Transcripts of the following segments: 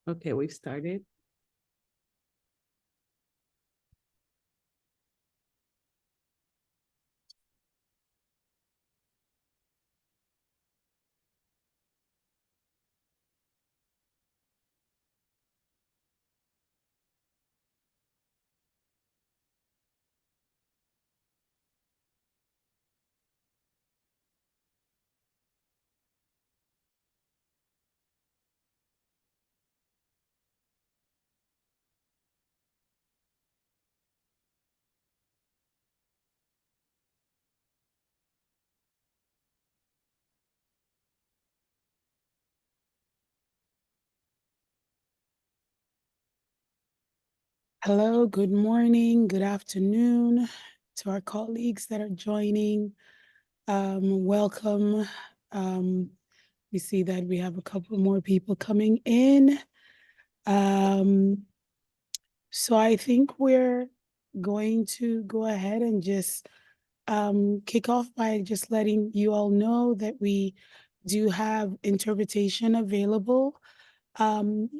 Okay, we've started. Hello, good morning, good afternoon to our colleagues that are joining. Welcome. We see that we have a couple more people coming in. So I think we're going to go ahead and just kick off by just letting you all know that we do have interpretation available. Um,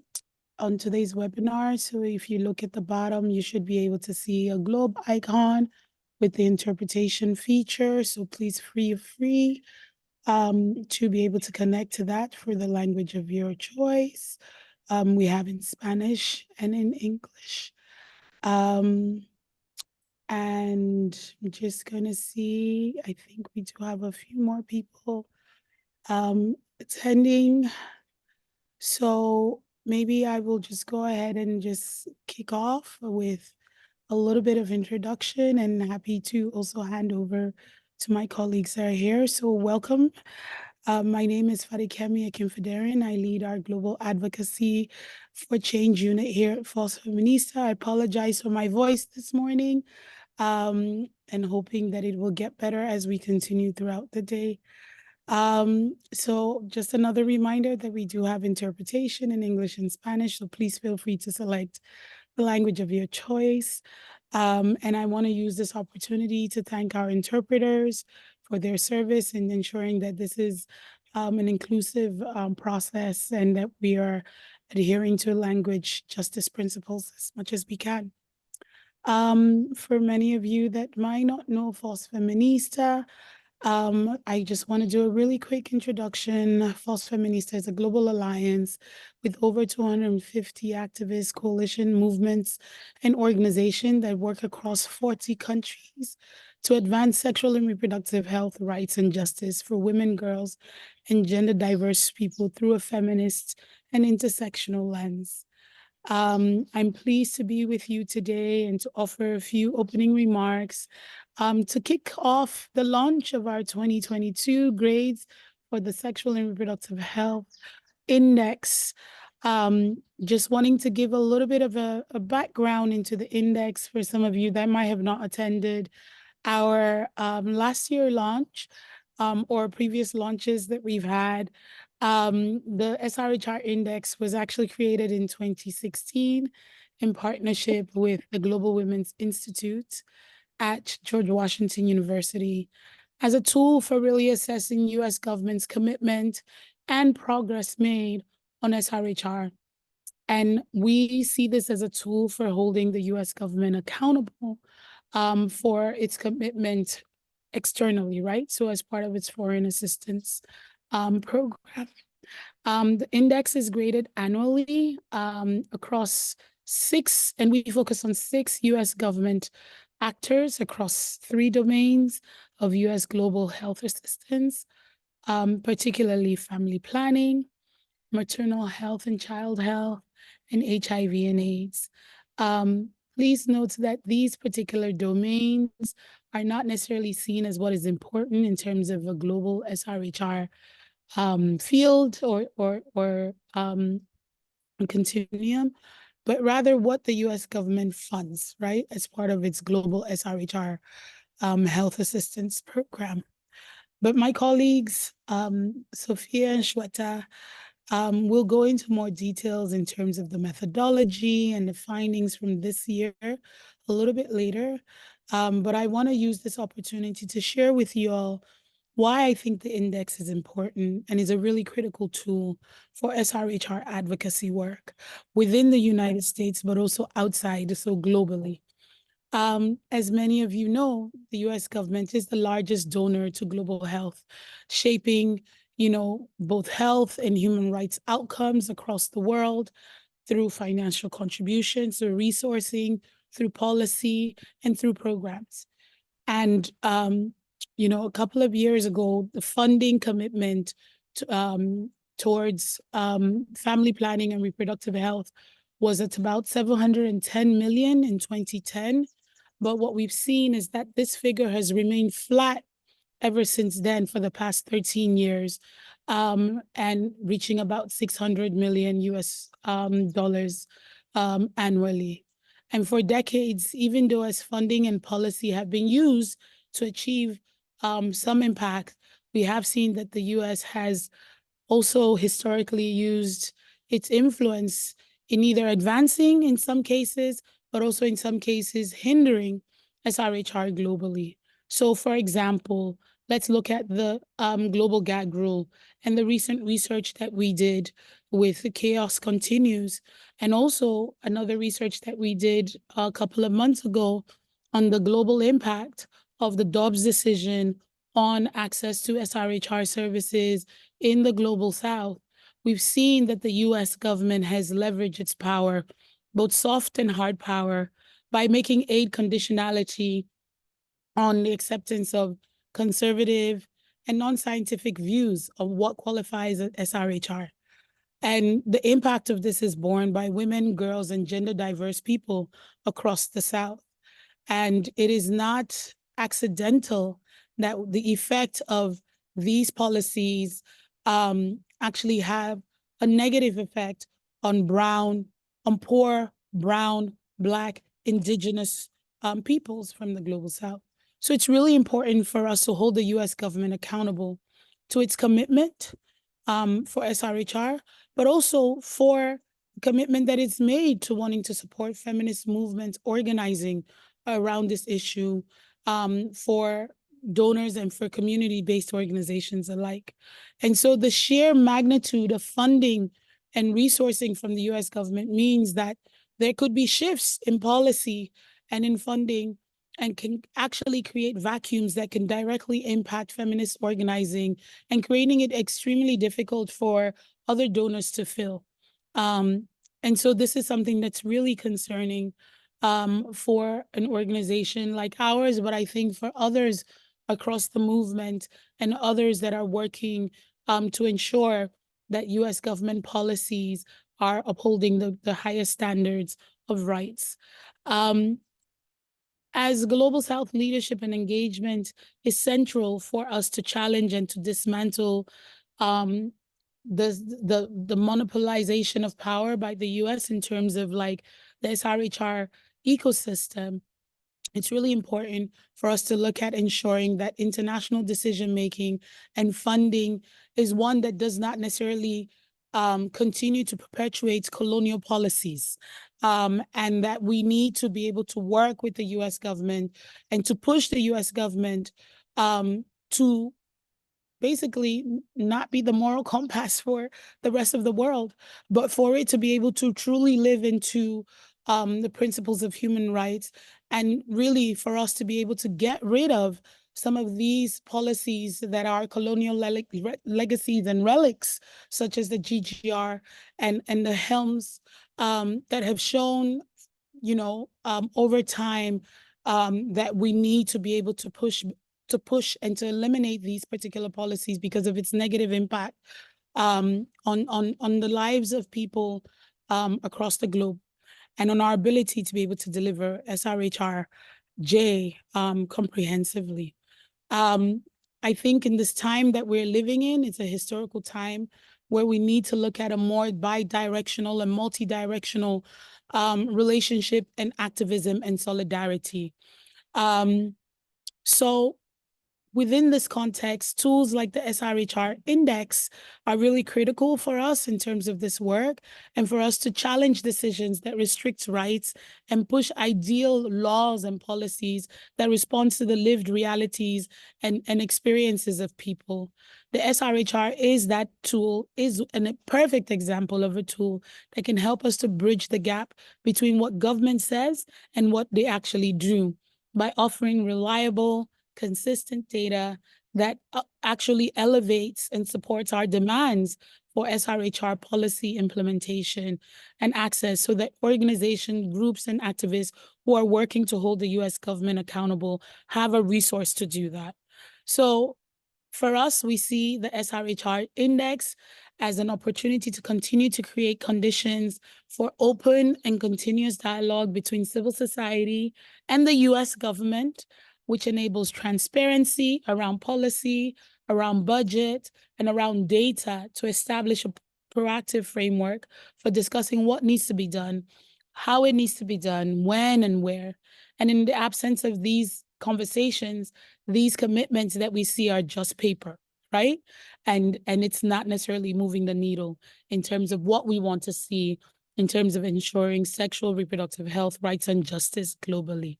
on today's webinar. So if you look at the bottom, you should be able to see a globe icon with the interpretation feature. So please feel free to be able to connect to that for the language of your choice. We have in Spanish and in English. And I'm just gonna see, I think we do have a few more people attending. So maybe I will just go ahead and just kick off with a little bit of introduction, and happy to also hand over to my colleagues that are here. So welcome. My name is Farikemi Akinfederin. I lead our global advocacy for change unit here at Fòs Feminista. I apologize for my voice this morning, and hoping that it will get better as we continue throughout the day. So just another reminder that we do have interpretation in English and Spanish, so please feel free to select the language of your choice. And I want to use this opportunity to thank our interpreters for their service in ensuring that this is an inclusive process and that we are adhering to language justice principles as much as we can. For many of you that might not know Fòs Feminista, I just want to do a really quick introduction. Fòs Feminista is a global alliance with over 250 activists, coalition movements, and organizations that work across 40 countries to advance sexual and reproductive health, rights, and justice for women, girls, and gender diverse people through a feminist and intersectional lens. I'm pleased to be with you today and to offer a few opening remarks to kick off the launch of our 2022 grades for the Sexual and Reproductive Health Index. Just wanting to give a little bit of a background into the index for some of you that might have not attended our last year launch or previous launches that we've had. The SRHR index was actually created in 2016 in partnership with the Global Women's Institute at George Washington University as a tool for really assessing US government's commitment and progress made on SRHR. And we see this as a tool for holding the US government accountable for its commitment externally, right? So as part of its foreign assistance program. The index is graded annually across 6, and we focus on 6 US government actors across 3 domains of US global health assistance, particularly family planning, maternal health and child health, and HIV and AIDS. Please note that these particular domains are not necessarily seen as what is important in terms of a global SRHR field or continuum, but rather what the US government funds, right, as part of its global SRHR health assistance program. But my colleagues, Sophia and Shweta, will go into more details in terms of the methodology and the findings from this year a little bit later. But I want to use this opportunity to share with you all why I think the index is important and is a really critical tool for SRHR advocacy work within the United States, but also outside, so globally. As many of you know, the US government is the largest donor to global health, shaping, both health and human rights outcomes across the world through financial contributions, through resourcing, through policy, and through programs. And, a couple of years ago, the funding commitment towards family planning and reproductive health was at about 710 million in 2010. But what we've seen is that this figure has remained flat ever since then for the past 13 years, and reaching about 600 million US dollars annually. And for decades, even though as funding and policy have been used to achieve some impact, we have seen that the US has also historically used its influence in either advancing in some cases, but also in some cases hindering SRHR globally. So, for example, let's look at the global gag rule and the recent research that we did with Chaos Continues, and also another research that we did a couple of months ago on the global impact of the Dobbs decision on access to SRHR services in the global South. We've seen that the US government has leveraged its power, both soft and hard power, by making aid conditionality on the acceptance of conservative and non-scientific views of what qualifies as SRHR. And the impact of this is borne by women, girls, and gender diverse people across the South. And it is not accidental that the effect of these policies actually have a negative effect on poor, brown, Black, Indigenous peoples from the global South. So it's really important for us to hold the US government accountable to its commitment for SRHR, but also for commitment that it's made to wanting to support feminist movements organizing around this issue for donors and for community-based organizations alike. And so the sheer magnitude of funding and resourcing from the US government means that there could be shifts in policy and in funding and can actually create vacuums that can directly impact feminist organizing and creating it extremely difficult for other donors to fill. And so this is something that's really concerning for an organization like ours, but I think for others across the movement and others that are working to ensure that US government policies are upholding the highest standards of rights. As Global South leadership and engagement is central for us to challenge and to dismantle the monopolization of power by the US in terms of like the SRHR ecosystem, it's really important for us to look at ensuring that international decision-making and funding is one that does not necessarily continue to perpetuate colonial policies. And that we need to be able to work with the US government and to push the US government to basically not be the moral compass for the rest of the world, but for it to be able to truly live into the principles of human rights, and really for us to be able to get rid of some of these policies that are colonial legacies and relics, such as the GGR and the Helms that have shown, over time that we need to be able to push and to eliminate these particular policies because of its negative impact on the lives of people across the globe, and on our ability to be able to deliver SRHR-J comprehensively. I think in this time that we're living in, it's a historical time where we need to look at a more bi-directional and multi-directional relationship and activism and solidarity. So within this context, tools like the SRHR index are really critical for us in terms of this work and for us to challenge decisions that restrict rights and push ideal laws and policies that respond to the lived realities and experiences of people. The SRHR is that tool, is a perfect example of a tool that can help us to bridge the gap between what government says and what they actually do by offering reliable, consistent data that actually elevates and supports our demands for SRHR policy implementation and access, so that organizations, groups, and activists who are working to hold the US government accountable have a resource to do that. So for us, we see the SRHR index as an opportunity to continue to create conditions for open and continuous dialogue between civil society and the US government, which enables transparency around policy, around budget, and around data to establish a proactive framework for discussing what needs to be done, how it needs to be done, when and where. And in the absence of these conversations, these commitments that we see are just paper, right? And it's not necessarily moving the needle in terms of what we want to see in terms of ensuring sexual reproductive health, rights, and justice globally.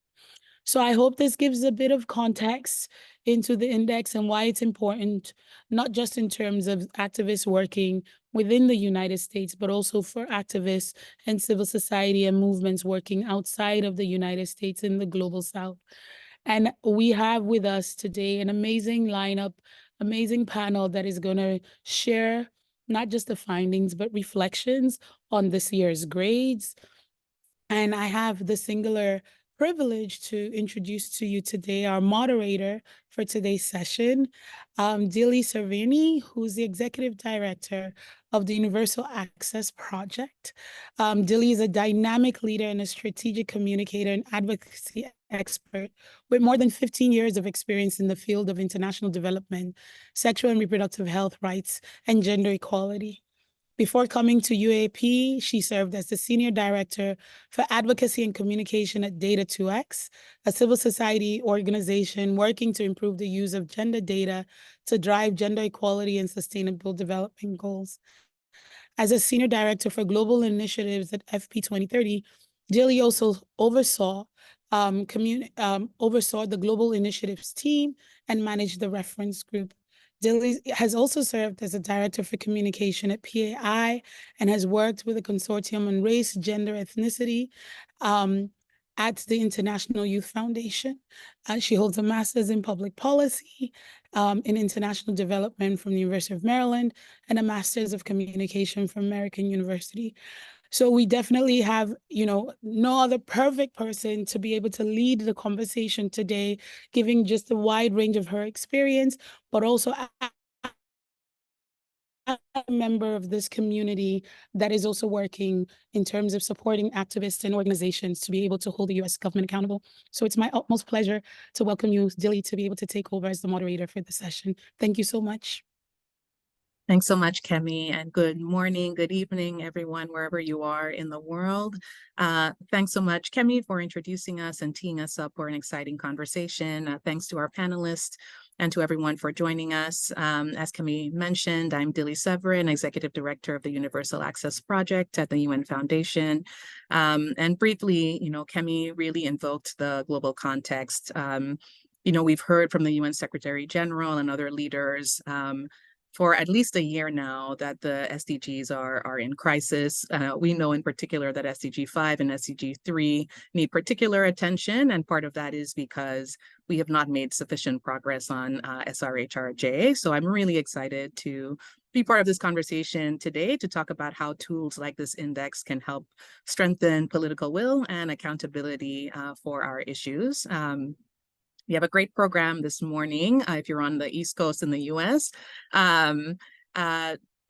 So I hope this gives a bit of context into the index and why it's important, not just in terms of activists working within the United States, but also for activists and civil society and movements working outside of the United States in the global South. And we have with us today an amazing lineup, amazing panel that is going to share not just the findings, but reflections on this year's grades. And I have the singular privilege to introduce to you today our moderator for today's session, Dilly Cervini, who's the Executive Director of the Universal Access Project. Dilly is a dynamic leader and a strategic communicator and advocacy expert with more than 15 years of experience in the field of international development, sexual and reproductive health rights, and gender equality. Before coming to UAP, she served as the Senior Director for Advocacy and Communication at Data2X, a civil society organization working to improve the use of gender data to drive gender equality and sustainable development goals. As a Senior Director for Global Initiatives at FP 2030, Dilly also oversaw the Global Initiatives team and managed the reference group. Dilly has also served as a director for communication at PAI and has worked with a consortium on race, gender, ethnicity at the International Youth Foundation. She holds a master's in public policy in international development from the University of Maryland and a master's of communication from American University. So we definitely have, no other perfect person to be able to lead the conversation today, giving just a wide range of her experience, but also a member of this community that is also working in terms of supporting activists and organizations to be able to hold the US government accountable. So it's my utmost pleasure to welcome you, Dilly, to be able to take over as the moderator for the session. Thank you so much. Thanks so much, Kemi, and good morning, good evening, everyone, wherever you are in the world. Thanks so much, Kemi, for introducing us and teeing us up for an exciting conversation. Thanks to our panelists and to everyone for joining us. As Kemi mentioned, I'm Dilly Severin, Executive Director of the Universal Access Project at the UN Foundation. And briefly, Kemi really invoked the global context. We've heard from the UN Secretary General and other leaders for at least a year now that the SDGs are in crisis. We know in particular that SDG 5 and SDG 3 need particular attention, and part of that is because we have not made sufficient progress on SRHRJ. So I'm really excited to be part of this conversation today to talk about how tools like this index can help strengthen political will and accountability for our issues. We have a great program this morning if you're on the East Coast in the US.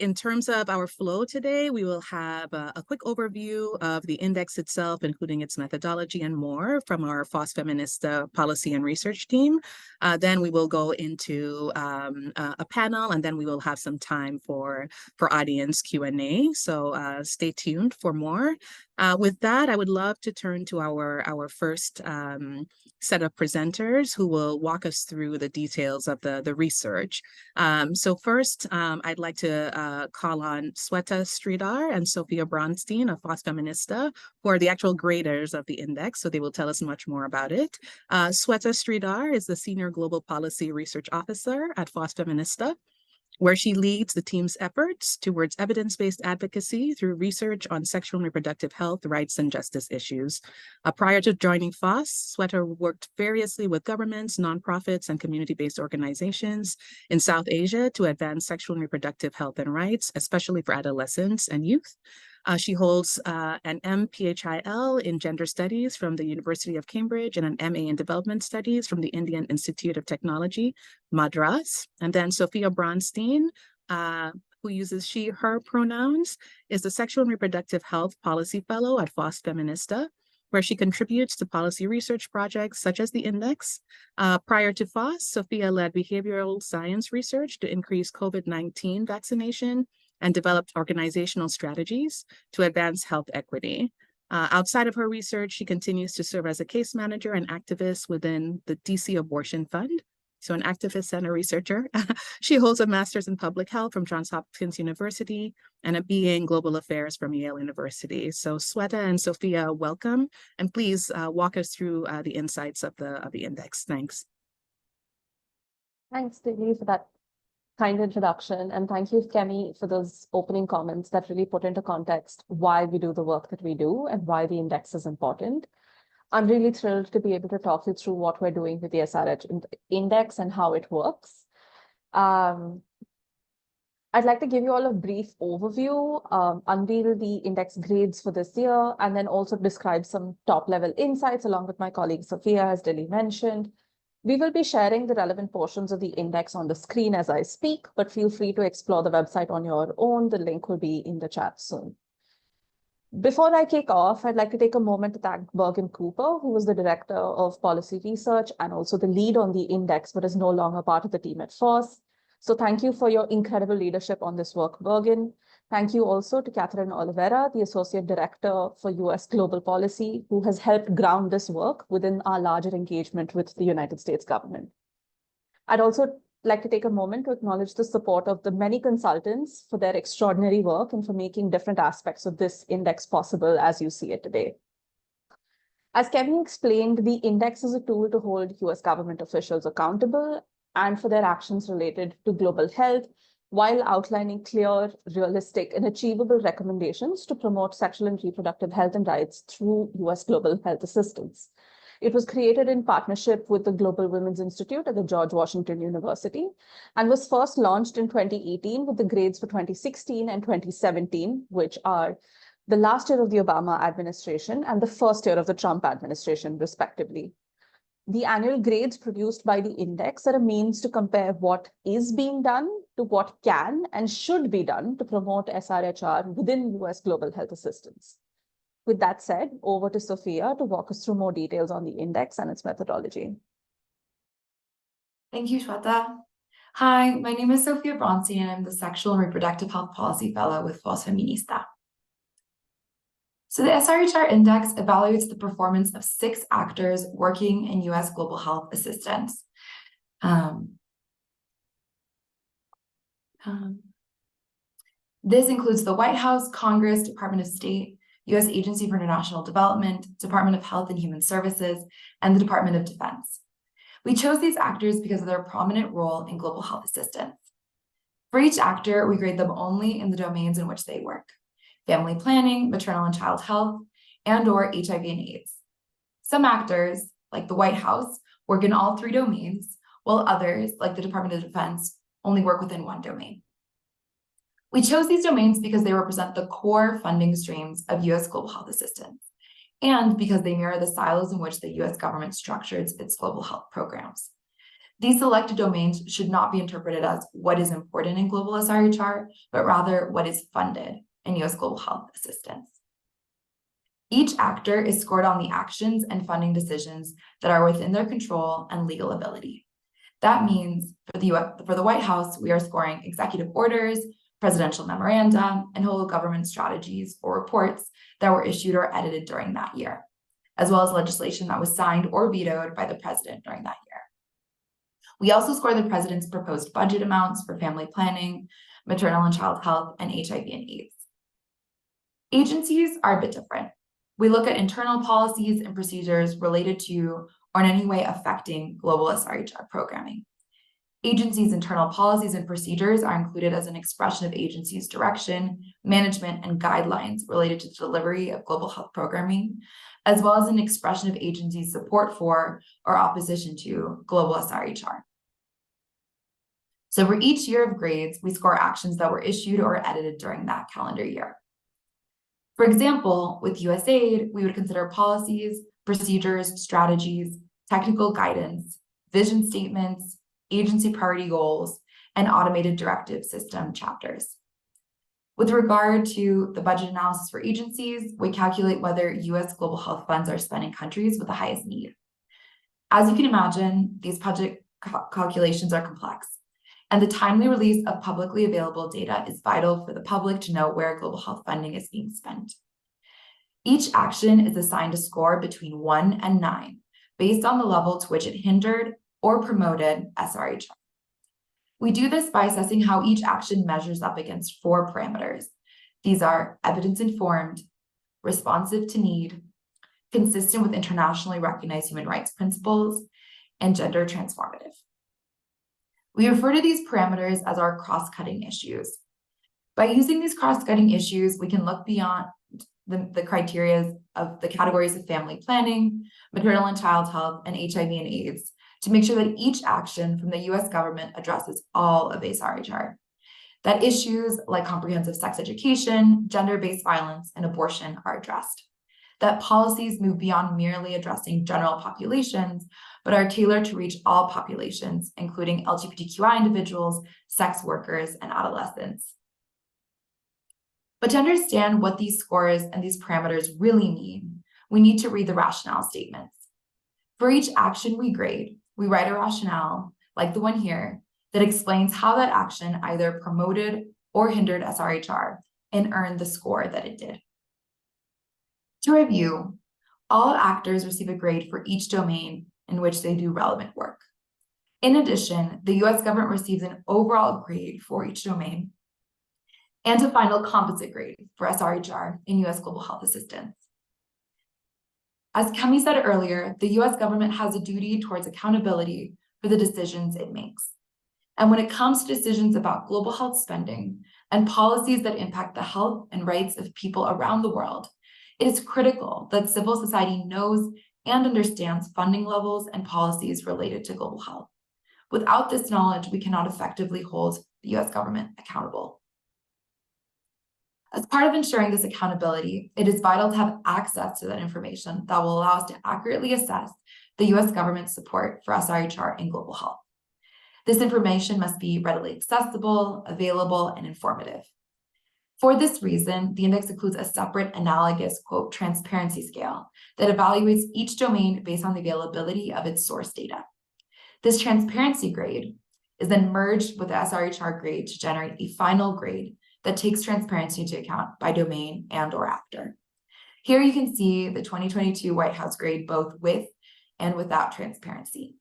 In terms of our flow today, we will have a quick overview of the index itself, including its methodology and more from our Fòs Feminista policy and research team. Then we will go into a panel, and then we will have some time for audience Q&A. So stay tuned for more. With that, I would love to turn to our first set of presenters who will walk us through the details of the research. So first, I'd like to call on Sweta Sridhar and Sophia Bronstein of Fòs Feminista, who are the actual graders of the index, so they will tell us much more about it. Sweta Sridhar is the Senior Global Policy Research Officer at Fòs Feminista, where she leads the team's efforts towards evidence-based advocacy through research on sexual and reproductive health, rights, and justice issues. Prior to joining Fòs, Sweta worked variously with governments, nonprofits, and community-based organizations in South Asia to advance sexual and reproductive health and rights, especially for adolescents and youth. She holds an MPhil in Gender Studies from the University of Cambridge and an MA in Development Studies from the Indian Institute of Technology, Madras. And then Sophia Bronstein, who uses she, her pronouns, is the Sexual and Reproductive Health Policy Fellow at Fòs Feminista, where she contributes to policy research projects such as the Index. Prior to Fòs, Sophia led behavioral science research to increase COVID-19 vaccination and developed organizational strategies to advance health equity. Outside of her research, she continues to serve as a case manager and activist within the DC Abortion Fund. So an activist and a researcher. She holds a master's in public health from Johns Hopkins University and a BA in global affairs from Yale University. So Sweta and Sophia, welcome. And please walk us through the insights of the index. Thanks. Thanks, Devi, for that kind introduction. And thank you, Kemi, for those opening comments that really put into context why we do the work that we do and why the index is important. I'm really thrilled to be able to talk you through what we're doing with the SRH index and how it works. I'd like to give you all a brief overview, unveil the index grades for this year, and then also describe some top-level insights along with my colleague Sophia, as Dilly mentioned. We will be sharing the relevant portions of the index on the screen as I speak, but feel free to explore the website on your own. The link will be in the chat soon. Before I kick off, I'd like to take a moment to thank Bergen Cooper, who was the Director of Policy Research and also the lead on the index, but is no longer part of the team at Fòs. So thank you for your incredible leadership on this work, Bergen. Thank you also to Catherine Oliveira, the Associate Director for US Global Policy, who has helped ground this work within our larger engagement with the United States government. I'd also like to take a moment to acknowledge the support of the many consultants for their extraordinary work and for making different aspects of this index possible as you see it today. As Kevin explained, the index is a tool to hold US government officials accountable and for their actions related to global health, while outlining clear, realistic, and achievable recommendations to promote sexual and reproductive health and rights through US global health assistance. It was created in partnership with the Global Women's Institute at the George Washington University and was first launched in 2018 with the grades for 2016 and 2017, which are the last year of the Obama administration and the first year of the Trump administration, respectively. The annual grades produced by the index are a means to compare what is being done to what can and should be done to promote SRHR within US global health assistance. With that said, over to Sophia to walk us through more details on the index and its methodology. Thank you, Shweta. Hi, my name is Sophia Bronstein, and I'm the Sexual and Reproductive Health Policy Fellow with Fòs Feminista. So the SRHR Index evaluates the performance of 6 actors working in US global health assistance. This includes the White House, Congress, Department of State, US Agency for International Development, Department of Health and Human Services, and the Department of Defense. We chose these actors because of their prominent role in global health assistance. For each actor, we grade them only in the domains in which they work: family planning, maternal and child health, and/or HIV and AIDS. Some actors, like the White House, work in all 3 domains, while others, like the Department of Defense, only work within 1 domain. We chose these domains because they represent the core funding streams of US global health assistance, and because they mirror the silos in which the US government structures its global health programs. These selected domains should not be interpreted as what is important in global SRHR, but rather what is funded in US global health assistance. Each actor is scored on the actions and funding decisions that are within their control and legal ability. That means for the White House, we are scoring executive orders, presidential memoranda, and whole government strategies or reports that were issued or edited during that year, as well as legislation that was signed or vetoed by the president during that year. We also score the president's proposed budget amounts for family planning, maternal and child health, and HIV and AIDS. Agencies are a bit different. We look at internal policies and procedures related to or in any way affecting global SRHR programming. Agencies' internal policies and procedures are included as an expression of agencies' direction, management, and guidelines related to the delivery of global health programming, as well as an expression of agencies' support for or opposition to global SRHR. So for each year of grades, we score actions that were issued or edited during that calendar year. For example, with USAID, we would consider policies, procedures, strategies, technical guidance, vision statements, agency priority goals, and automated directive system chapters. With regard to the budget analysis for agencies, we calculate whether US global health funds are spent in countries with the highest need. As you can imagine, these budget calculations are complex, and the timely release of publicly available data is vital for the public to know where global health funding is being spent. Each action is assigned a score between 1 and 9, based on the level to which it hindered or promoted SRHR. We do this by assessing how each action measures up against 4 parameters. These are evidence-informed, responsive to need, consistent with internationally recognized human rights principles, and gender transformative. We refer to these parameters as our cross-cutting issues. By using these cross-cutting issues, we can look beyond the criteria of the categories of family planning, maternal and child health, and HIV and AIDS to make sure that each action from the US government addresses all of SRHR. That issues like comprehensive sex education, gender-based violence, and abortion are addressed. That policies move beyond merely addressing general populations, but are tailored to reach all populations, including LGBTQI individuals, sex workers, and adolescents. But to understand what these scores and these parameters really mean, we need to read the rationale statements. For each action we grade, we write a rationale, like the one here, that explains how that action either promoted or hindered SRHR and earned the score that it did. To review, all actors receive a grade for each domain in which they do relevant work. In addition, the US government receives an overall grade for each domain and a final composite grade for SRHR in US global health assistance. As Kemi said earlier, the US government has a duty towards accountability for the decisions it makes. And when it comes to decisions about global health spending and policies that impact the health and rights of people around the world, it is critical that civil society knows and understands funding levels and policies related to global health. Without this knowledge, we cannot effectively hold the US government accountable. As part of ensuring this accountability, it is vital to have access to that information that will allow us to accurately assess the US government's support for SRHR in global health. This information must be readily accessible, available, and informative. For this reason, the index includes a separate analogous, quote, transparency scale that evaluates each domain based on the availability of its source data. This transparency grade is then merged with the SRHR grade to generate a final grade that takes transparency into account by domain and/or actor. Here you can see the 2022 White House grade both with and without transparency.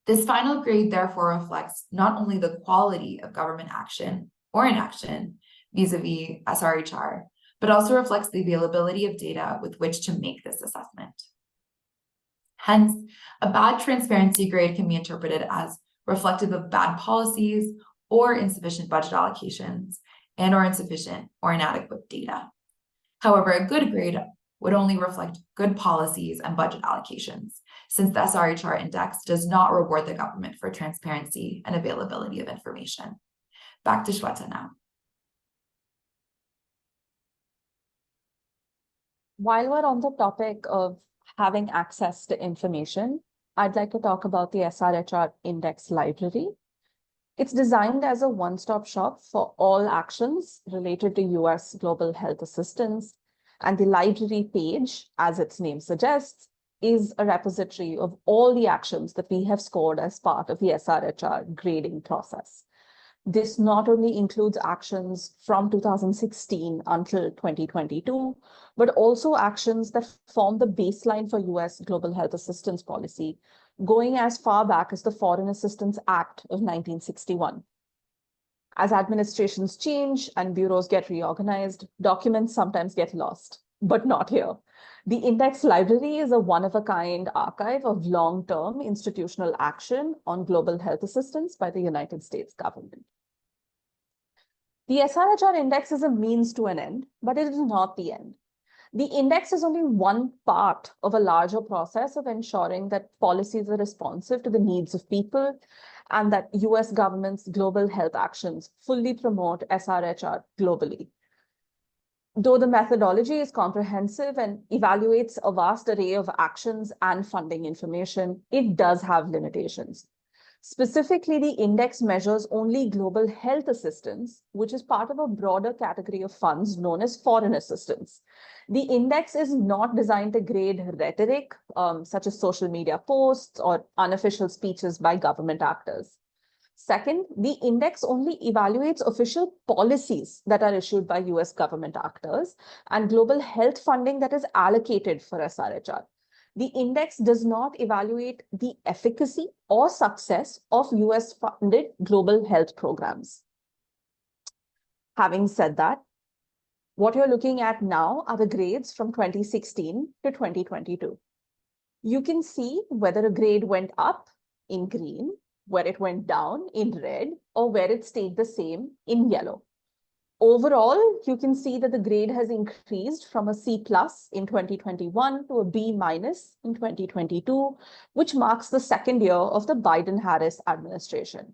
This final grade therefore reflects not only the quality of government action or inaction vis-a-vis SRHR, but also reflects the availability of data with which to make this assessment. Hence, a bad transparency grade can be interpreted as reflective of bad policies or insufficient budget allocations and/or insufficient or inadequate data. However, a good grade would only reflect good policies and budget allocations, since the SRHR index does not reward the government for transparency and availability of information. Back to Shweta now. While we're on the topic of having access to information, I'd like to talk about the SRHR Index Library. It's designed as a one-stop shop for all actions related to US global health assistance, and the library page, as its name suggests, is a repository of all the actions that we have scored as part of the SRHR grading process. This not only includes actions from 2016 until 2022, but also actions that form the baseline for US global health assistance policy, going as far back as the Foreign Assistance Act of 1961. As administrations change and bureaus get reorganized, documents sometimes get lost, but not here. The index library is a one-of-a-kind archive of long-term institutional action on global health assistance by the United States government. The SRHR index is a means to an end, but it is not the end. The index is only one part of a larger process of ensuring that policies are responsive to the needs of people and that US government's global health actions fully promote SRHR globally. Though the methodology is comprehensive and evaluates a vast array of actions and funding information, it does have limitations. Specifically, the index measures only global health assistance, which is part of a broader category of funds known as foreign assistance. The index is not designed to grade rhetoric, such as social media posts or unofficial speeches by government actors. Second, the index only evaluates official policies that are issued by US government actors and global health funding that is allocated for SRHR. The index does not evaluate the efficacy or success of US-funded global health programs. Having said that, what you're looking at now are the grades from 2016 to 2022. You can see whether a grade went up in green, where it went down in red, or where it stayed the same in yellow. Overall, you can see that the grade has increased from a C+ in 2021 to a B- in 2022, which marks the second year of the Biden-Harris administration.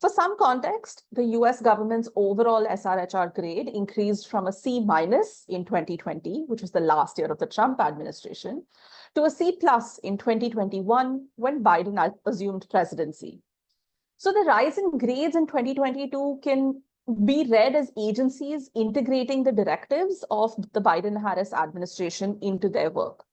For some context, the US government's overall SRHR grade increased from a C- in 2020, which was the last year of the Trump administration, to a C+ in 2021 when Biden assumed presidency. So the rise in grades in 2022 can be read as agencies integrating the directives of the Biden-Harris administration into their work.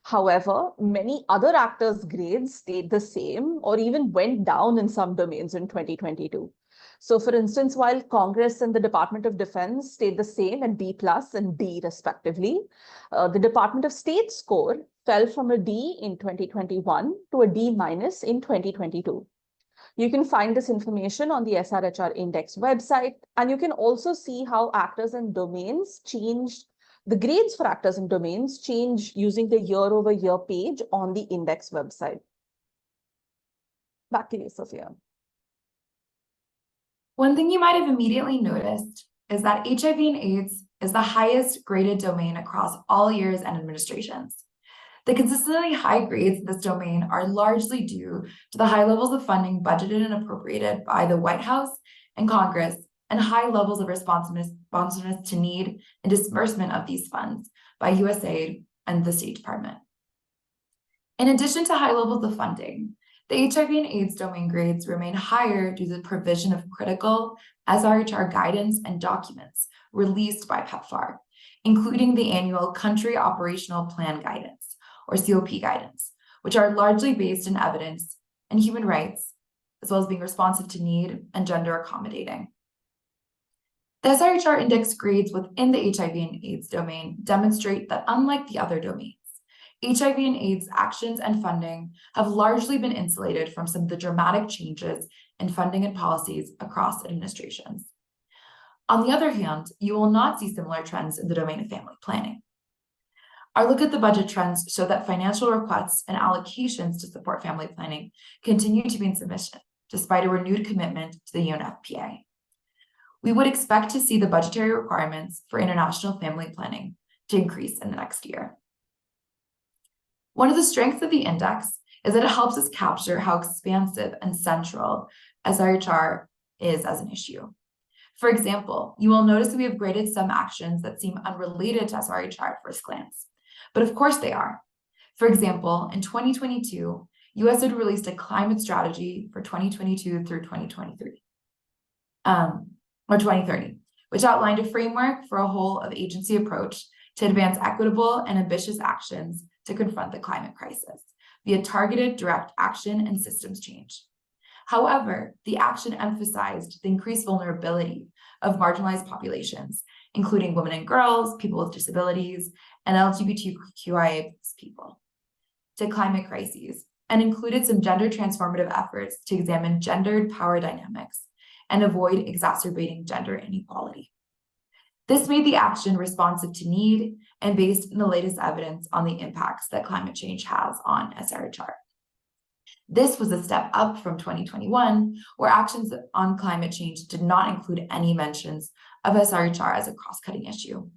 However, many other actors' grades stayed the same or even went down in some domains in 2022. So for instance, while Congress and the Department of Defense stayed the same at B+ and D respectively, the Department of State score fell from a D in 2021 to a D- in 2022. You can find this information on the SRHR Index website, and you can also see how actors and domains changed. The grades for actors and domains change using the year-over-year page on the index website. Back to you, Sophia. One thing you might have immediately noticed is that HIV and AIDS is the highest graded domain across all years and administrations. The consistently high grades in this domain are largely due to the high levels of funding budgeted and appropriated by the White House and Congress, and high levels of responsiveness to need and disbursement of these funds by USAID and the State Department. In addition to high levels of funding, the HIV and AIDS domain grades remain higher due to the provision of critical SRHR guidance and documents released by PEPFAR, including the annual Country Operational Plan Guidance, or COP guidance, which are largely based in evidence and human rights, as well as being responsive to need and gender accommodating. The SRHR index grades within the HIV and AIDS domain demonstrate that unlike the other domains, HIV and AIDS actions and funding have largely been insulated from some of the dramatic changes in funding and policies across administrations. On the other hand, you will not see similar trends in the domain of family planning. Our look at the budget trends show that financial requests and allocations to support family planning continue to be insufficient, despite a renewed commitment to the UNFPA. We would expect to see the budgetary requirements for international family planning to increase in the next year. One of the strengths of the index is that it helps us capture how expansive and central SRHR is as an issue. For example, you will notice that we have graded some actions that seem unrelated to SRHR at first glance, but of course they are. For example, in 2022, USAID released a climate strategy for 2022 through 2023, or 2030, which outlined a framework for a whole of agency approach to advance equitable and ambitious actions to confront the climate crisis via targeted direct action and systems change. However, the action emphasized the increased vulnerability of marginalized populations, including women and girls, people with disabilities, and LGBTQIA people, to climate crises, and included some gender transformative efforts to examine gendered power dynamics and avoid exacerbating gender inequality. This made the action responsive to need and based in the latest evidence on the impacts that climate change has on SRHR. This was a step up from 2021, where actions on climate change did not include any mentions of SRHR as a cross-cutting issue.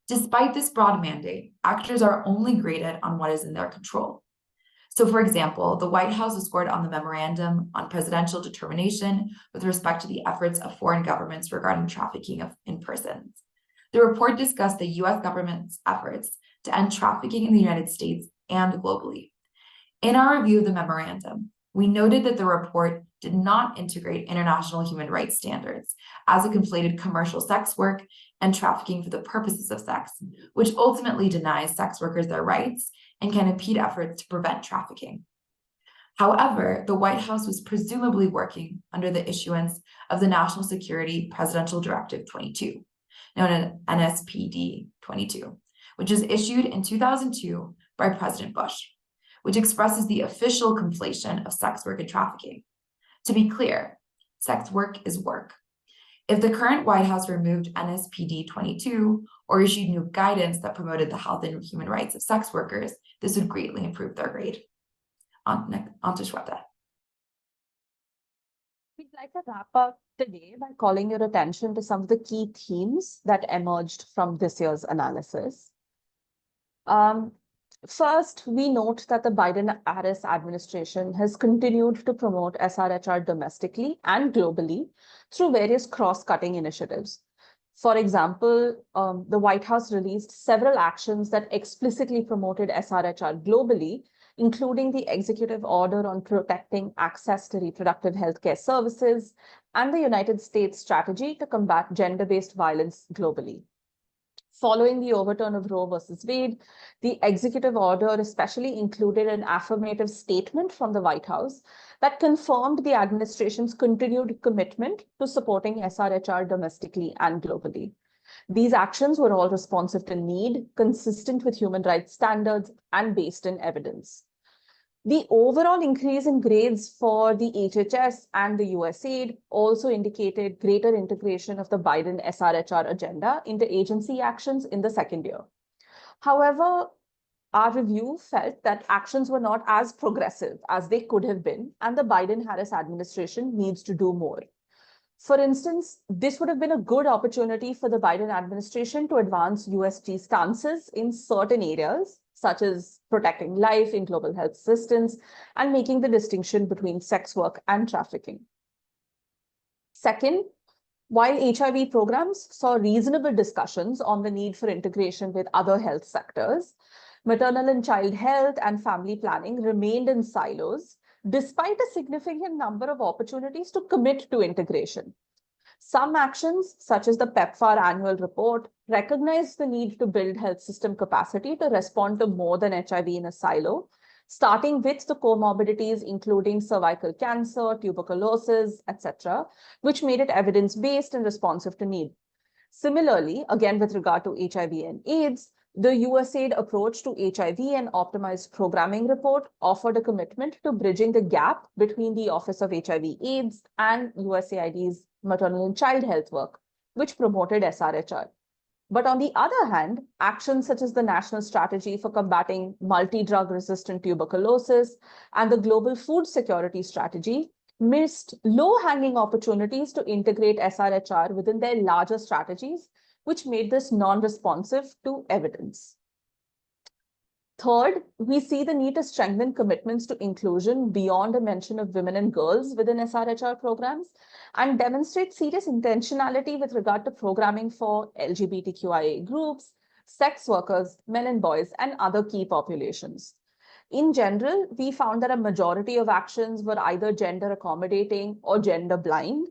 Despite this broad mandate, actors are only graded on what is in their control. So, for example, the White House scored on the memorandum on presidential determination with respect to the efforts of foreign governments regarding trafficking in prisons. The report discussed the US government's efforts to end trafficking in the United States and globally. In our review of the memorandum, we noted that the report did not integrate international human rights standards, as it conflated commercial sex work and trafficking for the purposes of sex, which ultimately denies sex workers their rights and can impede efforts to prevent trafficking. However, the White House was presumably working under the issuance of the National Security Presidential Directive 22, known as NSPD 22, which was issued in 2002 by President Bush, which expresses the official conflation of sex work and trafficking. To be clear, sex work is work. If the current White House removed NSPD 22 or issued new guidance that promoted the health and human rights of sex workers, this would greatly improve their grade. On to Shweta. We'd like to wrap up today by calling your attention to some of the key themes that emerged from this year's analysis. First, we note that the Biden-Harris administration has continued to promote SRHR domestically and globally through various cross-cutting initiatives. For example, the White House released several actions that explicitly promoted SRHR globally, including the executive order on protecting access to reproductive health care services and the United States strategy to combat gender-based violence globally. Following the overturn of Roe versus Wade, the executive order especially included an affirmative statement from the White House that confirmed the administration's continued commitment to supporting SRHR domestically and globally. These actions were all responsive to need, consistent with human rights standards, and based in evidence. The overall increase in grades for the HHS and the USAID also indicated greater integration of the Biden SRHR agenda into agency actions in the second year. However, our review felt that actions were not as progressive as they could have been, and the Biden-Harris administration needs to do more. For instance, this would have been a good opportunity for the Biden administration to advance USG stances in certain areas, such as protecting life in global health assistance and making the distinction between sex work and trafficking. Second, while HIV programs saw reasonable discussions on the need for integration with other health sectors, maternal and child health and family planning remained in silos, despite a significant number of opportunities to commit to integration. Some actions, such as the PEPFAR annual report, recognize the need to build health system capacity to respond to more than HIV in a silo, starting with the comorbidities, including cervical cancer, tuberculosis, etc., which made it evidence-based and responsive to need. Similarly, again, with regard to HIV and AIDS, the USAID approach to HIV and optimized programming report offered a commitment to bridging the gap between the Office of HIV/AIDS and USAID's maternal and child health work, which promoted SRHR. But on the other hand, actions such as the National Strategy for Combating Multi-Drug Resistant Tuberculosis and the Global Food Security Strategy missed low-hanging opportunities to integrate SRHR within their larger strategies, which made this non-responsive to evidence. Third, we see the need to strengthen commitments to inclusion beyond a mention of women and girls within SRHR programs and demonstrate serious intentionality with regard to programming for LGBTQIA groups, sex workers, men and boys, and other key populations. In general, we found that a majority of actions were either gender accommodating or gender blind,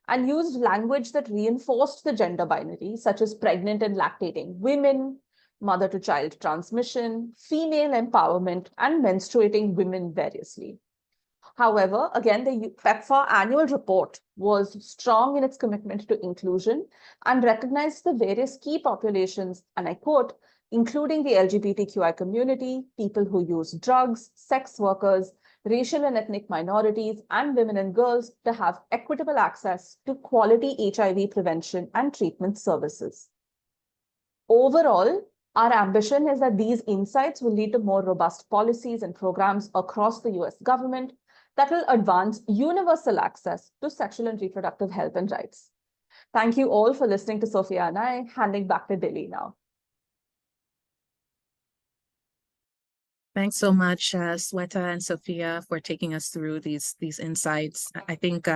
and used language that reinforced the gender binary, such as pregnant and lactating women, mother-to-child transmission, female empowerment, and menstruating women variously. However, again, the PEPFAR annual report was strong in its commitment to inclusion and recognized the various key populations, and I quote, including the LGBTQI community, people who use drugs, sex workers, racial and ethnic minorities, and women and girls to have equitable access to quality HIV prevention and treatment services. Overall, our ambition is that these insights will lead to more robust policies and programs across the US government that will advance universal access to sexual and reproductive health and rights. Thank you all for listening to Sophia and I. Handing back to Dilly now. Thanks so much, Sweta and Sophia, for taking us through these insights. I think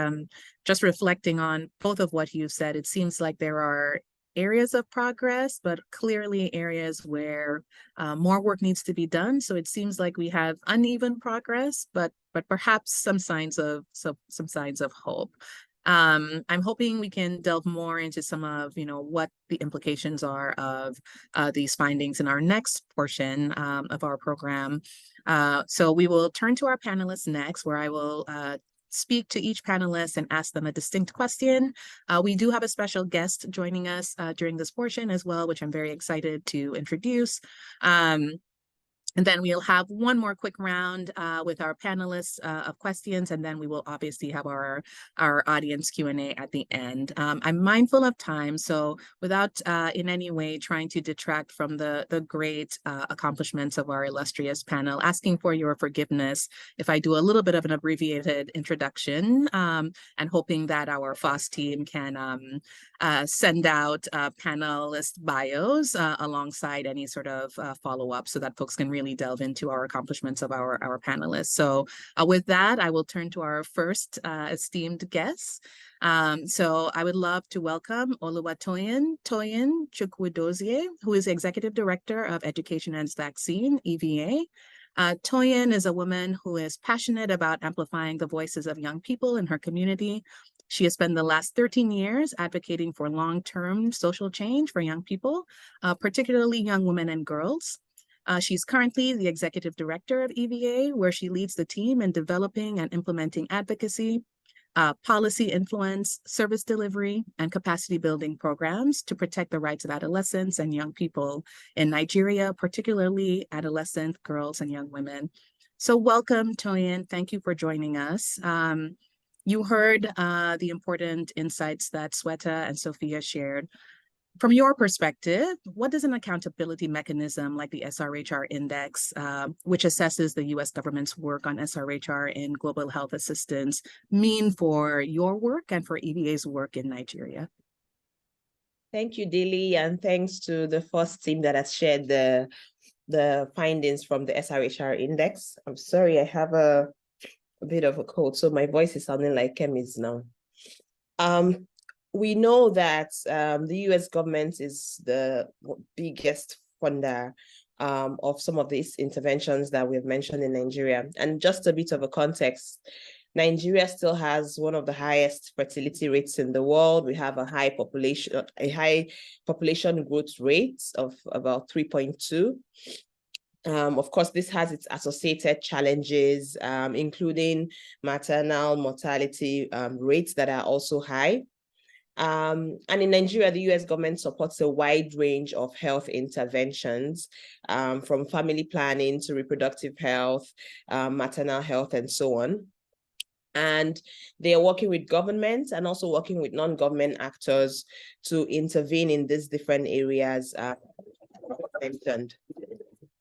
just reflecting on both of what you said, it seems like there are areas of progress, but clearly areas where more work needs to be done. So it seems like we have uneven progress, but perhaps some signs of hope. I'm hoping we can delve more into some of what the implications are of these findings in our next portion of our program. So we will turn to our panelists next, where I will speak to each panelist and ask them a distinct question. We do have a special guest joining us during this portion as well, which I'm very excited to introduce. And then we'll have one more quick round with our panelists of questions, and then we will obviously have our audience Q&A at the end. I'm mindful of time, so without in any way trying to detract from the great accomplishments of our illustrious panel, asking for your forgiveness if I do a little bit of an abbreviated introduction, and hoping that our FOSS team can send out panelist bios alongside any sort of follow-up so that folks can really delve into our accomplishments of our panelists. So with that, I will turn to our first esteemed guest. So I would love to welcome Oluwatoyin Chukwudozie, who is Executive Director of Education and Vaccine, EVA. Toyin is a woman who is passionate about amplifying the voices of young people in her community. She has spent the last 13 years advocating for long-term social change for young people, particularly young women and girls. She's currently the Executive Director of EVA, where she leads the team in developing and implementing advocacy, policy influence, service delivery, and capacity building programs to protect the rights of adolescents and young people in Nigeria, particularly adolescent girls and young women. So welcome, Toyin. Thank you for joining us. You heard the important insights that Sweta and Sophia shared. From your perspective, what does an accountability mechanism like the SRHR Index, which assesses the US government's work on SRHR in global health assistance, mean for your work and for EVA's work in Nigeria? Thank you, Dilly, and thanks to the FOSS team that has shared the findings from the SRHR Index. I'm sorry, I have a bit of a cold, so my voice is sounding like Kemi's now. We know that the US government is the biggest funder of some of these interventions that we've mentioned in Nigeria. And just a bit of a context, Nigeria still has one of the highest fertility rates in the world. We have a high population growth rate of about 3.2. Of course, this has its associated challenges, including maternal mortality rates that are also high. And in Nigeria, the US government supports a wide range of health interventions, from family planning to reproductive health, maternal health, and so on. And they are working with government and also working with non-government actors to intervene in these different areas mentioned.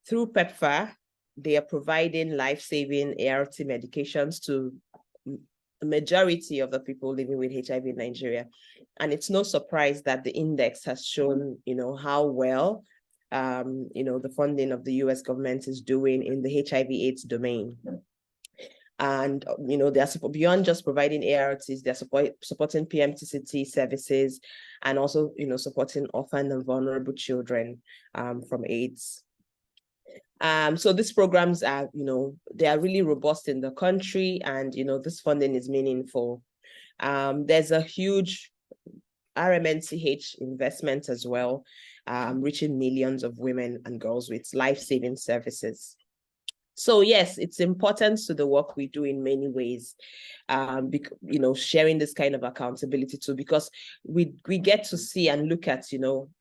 Through PEPFAR, they are providing life-saving ART medications to the majority of the people living with HIV in Nigeria. And it's no surprise that the index has shown, how well, the funding of the US government is doing in the HIV/AIDS domain. And, they're beyond just providing ARTs, they're supporting PMTCT services and also, supporting orphan and vulnerable children from AIDS. So these programs are, they are really robust in the country, and, this funding is meaningful. There's a huge RMNCH investment as well, reaching millions of women and girls with life-saving services. So yes, it's important to the work we do in many ways, sharing this kind of accountability too, because we get to see and look at,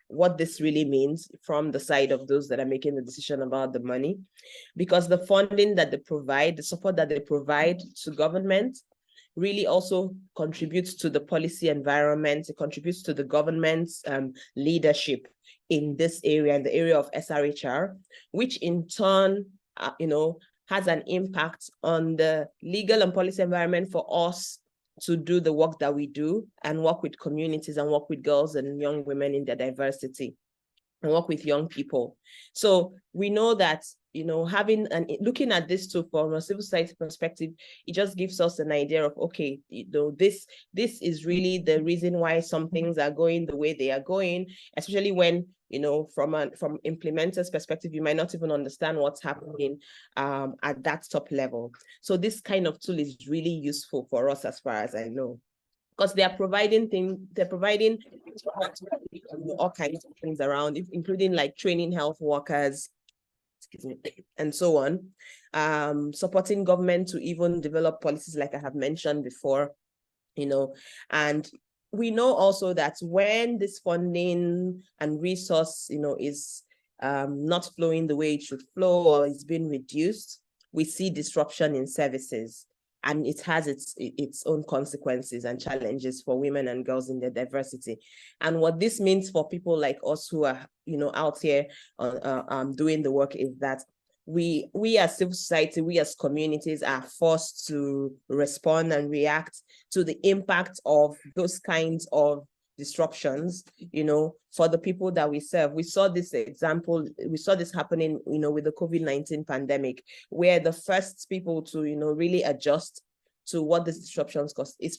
what this really means from the side of those that are making the decision about the money, because the funding that they provide, the support that they provide to government really also contributes to the policy environment. It contributes to the government's leadership in this area, in the area of SRHR, which in turn, has an impact on the legal and policy environment for us to do the work that we do and work with communities and work with girls and young women in their diversity and work with young people. So we know that, having and looking at this too from a civil society perspective, it just gives us an idea of, okay, this is really the reason why some things are going the way they are going, especially when, from implementers' perspective, you might not even understand what's happening at that top level. So this kind of tool is really useful for us, as far as I know, because they are providing all kinds of things around, including like training health workers, and so on, supporting government to even develop policies like I have mentioned before, and we know also that when this funding and resource, is not flowing the way it should flow or is being reduced, we see disruption in services. And it has its own consequences and challenges for women and girls in their diversity. And what this means for people like us who are, out here doing the work is that we as civil society, we as communities are forced to respond and react to the impact of those kinds of disruptions, for the people that we serve. We saw this example, we saw this happening, with the COVID-19 pandemic, where the first people to, really adjust to what these disruptions cost is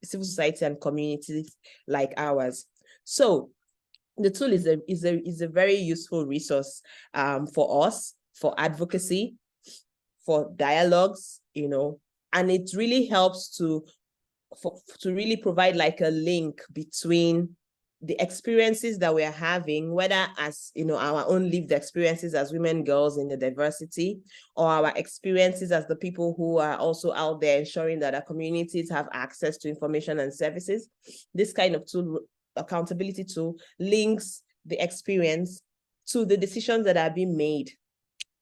civil society and communities like ours. So the tool is a very useful resource for us, for advocacy, for dialogues, and it really helps to really provide like a link between the experiences that we are having, whether as, our own lived experiences as women, girls in the diversity, or our experiences as the people who are also out there ensuring that our communities have access to information and services. This kind of tool, accountability tool, links the experience to the decisions that are being made,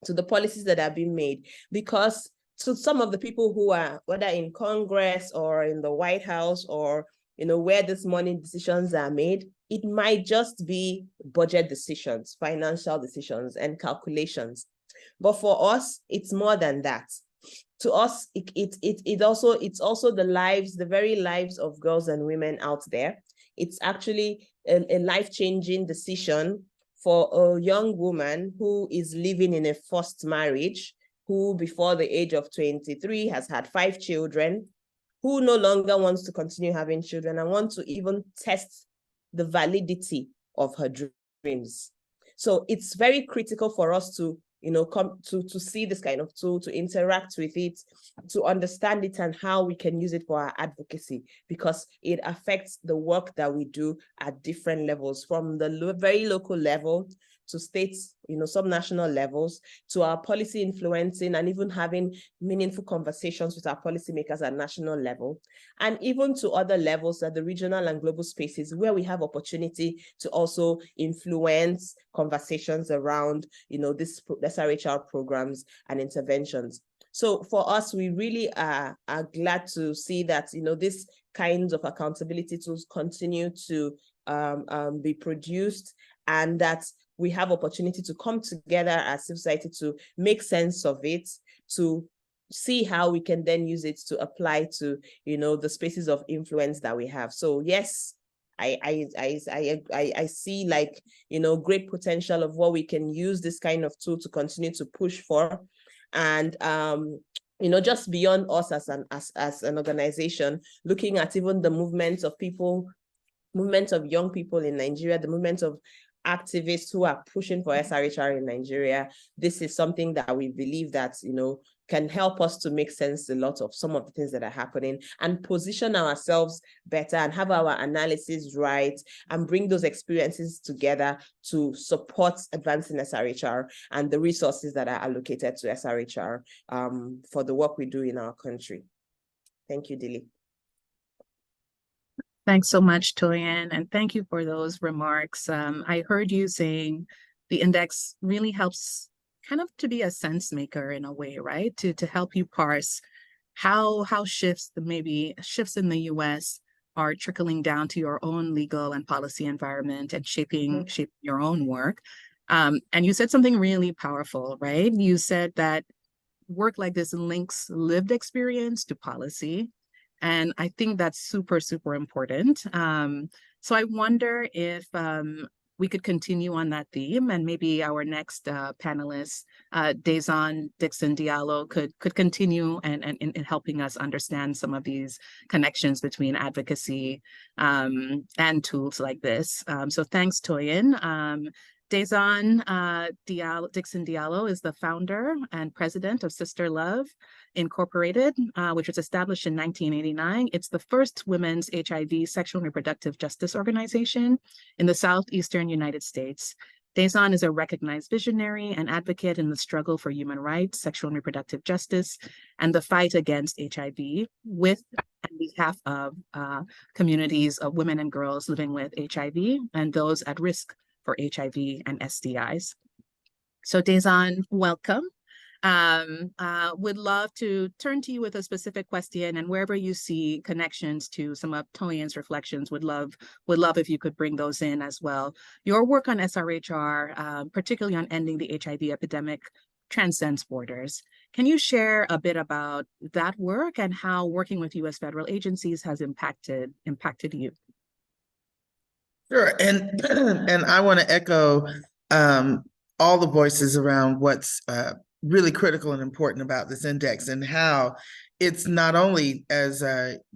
to the policies that are being made, because to some of the people who are, whether in Congress or in the White House or, where these money decisions are made, it might just be budget decisions, financial decisions, and calculations. But for us, it's more than that. To us, it's also the very lives of girls and women out there. It's actually a life-changing decision for a young woman who is living in a forced marriage, who before the age of 23 has had 5 children, who no longer wants to continue having children and wants to even test the validity of her dreams. So it's very critical for us to, come to see this kind of tool, to interact with it, to understand it and how we can use it for our advocacy, because it affects the work that we do at different levels, from the very local level to states, some national levels, to our policy influencing and even having meaningful conversations with our policymakers at national level, and even to other levels at the regional and global spaces where we have opportunity to also influence conversations around, this SRHR programs and interventions. So for us, we really are glad to see that, this kinds of accountability tools continue to be produced, and that we have opportunity to come together as civil society to make sense of it, to see how we can then use it to apply to, the spaces of influence that we have. So yes, I see like, great potential of what we can use this kind of tool to continue to push for. And just beyond us as an organization, looking at even the movement of young people in Nigeria, the movement of activists who are pushing for SRHR in Nigeria. This is something that we believe that, can help us to make sense a lot of some of the things that are happening and position ourselves better and have our analysis right and bring those experiences together to support advancing SRHR and the resources that are allocated to SRHR for the work we do in our country. Thank you, Dilly. Thanks so much, Toyin, and thank you for those remarks. I heard you saying the index really helps kind of to be a sense maker in a way, right? To help you parse how shifts in the US are trickling down to your own legal and policy environment and shaping your own work. And you said something really powerful, right? You said that work like this links lived experience to policy. And I think that's super, super important. So I wonder if we could continue on that theme, and maybe our next panelist, Dezon Dixon-Diallo, could continue in helping us understand some of these connections between advocacy and tools like this. So thanks, Toyin. Dezon Dixon-Diallo is the founder and president of Sister Love Incorporated, which was established in 1989. It's the first women's HIV sexual and reproductive justice organization in the Southeastern United States. Dezon is a recognized visionary and advocate in the struggle for human rights, sexual and reproductive justice, and the fight against HIV with and behalf of communities of women and girls living with HIV and those at risk for HIV and STIs. So Dezon, welcome. Would love to turn to you with a specific question, and wherever you see connections to some of Toyin's reflections, would love if you could bring those in as well. Your work on SRHR, particularly on ending the HIV epidemic, transcends borders. Can you share a bit about that work and how working with U.S. federal agencies has impacted you? Sure, and I want to echo all the voices around what's really critical and important about this index and how it's not only, as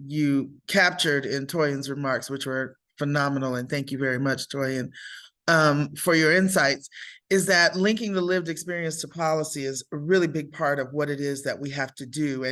you captured in Toyin's remarks, which were phenomenal, and thank you very much, Toyin, for your insights, is that linking the lived experience to policy is a really big part of what it is that we have to do.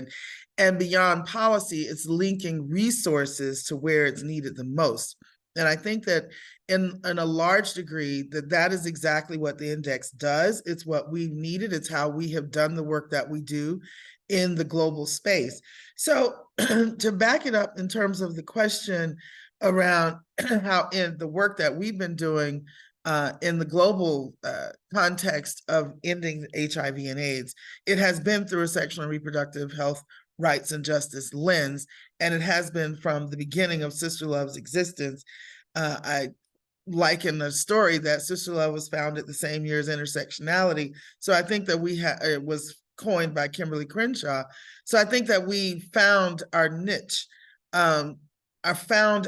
And beyond policy, it's linking resources to where it's needed the most. And I think that in a large degree, that is exactly what the index does. It's what we've needed. It's how we have done the work that we do in the global space. So to back it up in terms of the question around how in the work that we've been doing in the global context of ending HIV and AIDS, it has been through a sexual and reproductive health rights and justice lens, and it has been from the beginning of Sister Love's existence. I liken the story that Sister Love was founded the same year as intersectionality. So I think that it was coined by Kimberly Crenshaw. So I think that we found our niche, found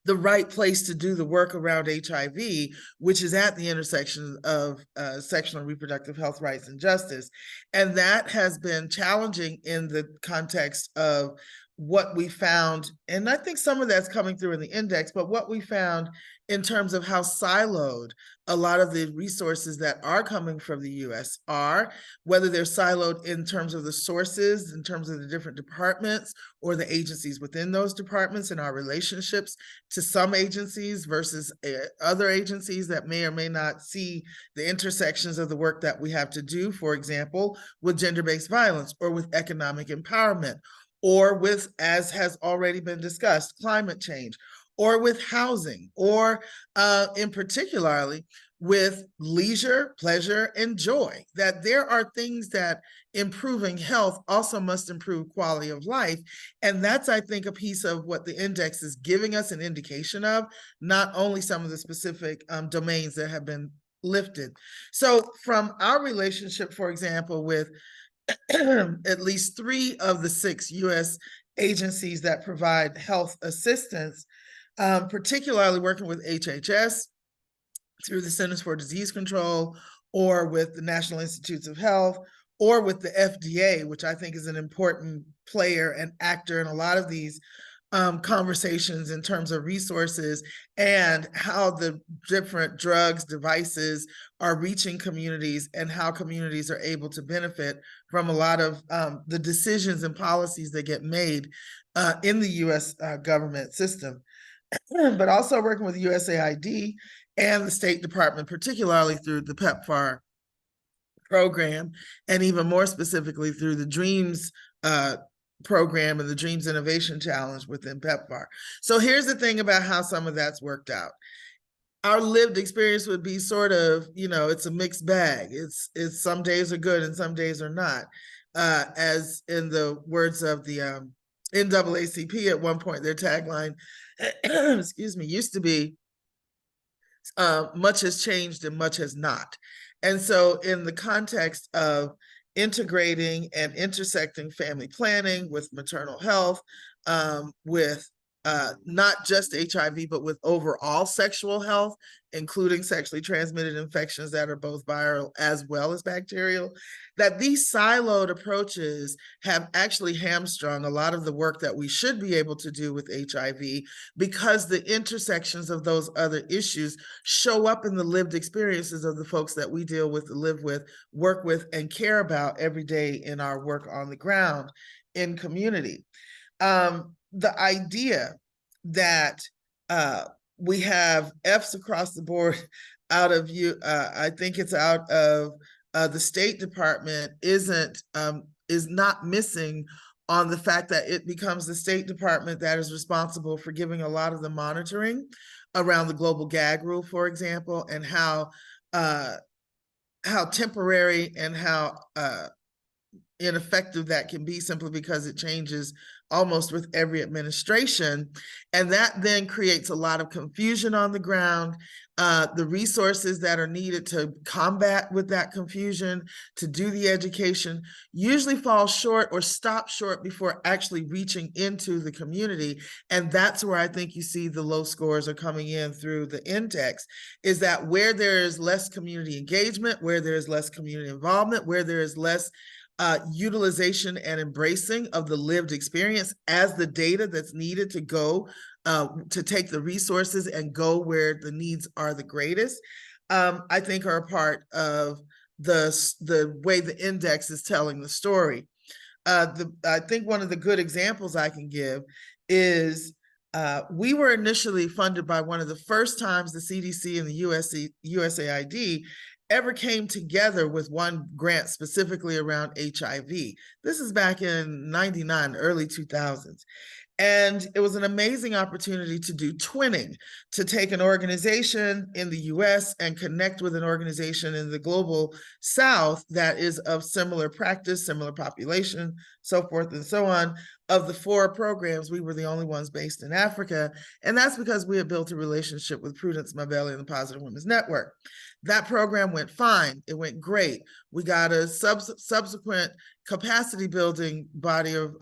the right place to do the work around HIV, which is at the intersection of sexual and reproductive health rights and justice. And that has been challenging in the context of what we found, and I think some of that's coming through in the index, but what we found in terms of how siloed a lot of the resources that are coming from the US are, whether they're siloed in terms of the sources, in terms of the different departments or the agencies within those departments and our relationships to some agencies versus other agencies that may or may not see the intersections of the work that we have to do, for example, with gender-based violence or with economic empowerment, or with, as has already been discussed, climate change, or with housing, or in particularly with leisure, pleasure, and joy. That there are things that improving health also must improve quality of life. And that's, I think, a piece of what the index is giving us an indication of, not only some of the specific domains that have been lifted. So from our relationship, for example, with at least 3 of the 6 U.S. agencies that provide health assistance, particularly working with HHS through the Centers for Disease Control, or with the National Institutes of Health, or with the FDA, which I think is an important player and actor in a lot of these conversations in terms of resources and how the different drugs, devices are reaching communities and how communities are able to benefit from a lot of the decisions and policies that get made in the US government system. But also working with USAID and the State Department, particularly through the PEPFAR program, and even more specifically through the DREAMS program and the Dreams Innovation Challenge within PEPFAR. So here's the thing about how some of that's worked out. Our lived experience would be sort of, it's a mixed bag. It's some days are good and some days are not. As in the words of the NAACP at one point, their tagline, excuse me, used to be, much has changed and much has not. And so in the context of integrating and intersecting family planning with maternal health, with not just HIV, but with overall sexual health, including sexually transmitted infections that are both viral as well as bacterial, that these siloed approaches have actually hamstrung a lot of the work that we should be able to do with HIV, because the intersections of those other issues show up in the lived experiences of the folks that we deal with, live with, work with, and care about every day in our work on the ground in community. The idea that we have F's across the board out of I think it's out of the State Department is not missing on the fact that it becomes the State Department that is responsible for giving a lot of the monitoring around the global gag rule, for example, and how temporary and how ineffective that can be, simply because it changes almost with every administration. And that then creates a lot of confusion on the ground. The resources that are needed to combat with that confusion, to do the education, usually fall short or stop short before actually reaching into the community. And that's where I think you see the low scores are coming in through the index, is that where there is less community engagement, where there is less community involvement, where there is less utilization and embracing of the lived experience as the data that's needed to go to take the resources and go where the needs are the greatest, I think are a part of the way the index is telling the story. I think one of the good examples I can give is we were initially funded by one of the first times the CDC and the USAID ever came together with one grant specifically around HIV. This is back in '99, early 2000s. And it was an amazing opportunity to do twinning, to take an organization in the US and connect with an organization in the global South that is of similar practice, similar population, so forth and so on. Of the 4 programs, we were the only ones based in Africa. And that's because we had built a relationship with Prudence Mabelli and the Positive Women's Network. That program went fine. It went great. We got a subsequent capacity building body of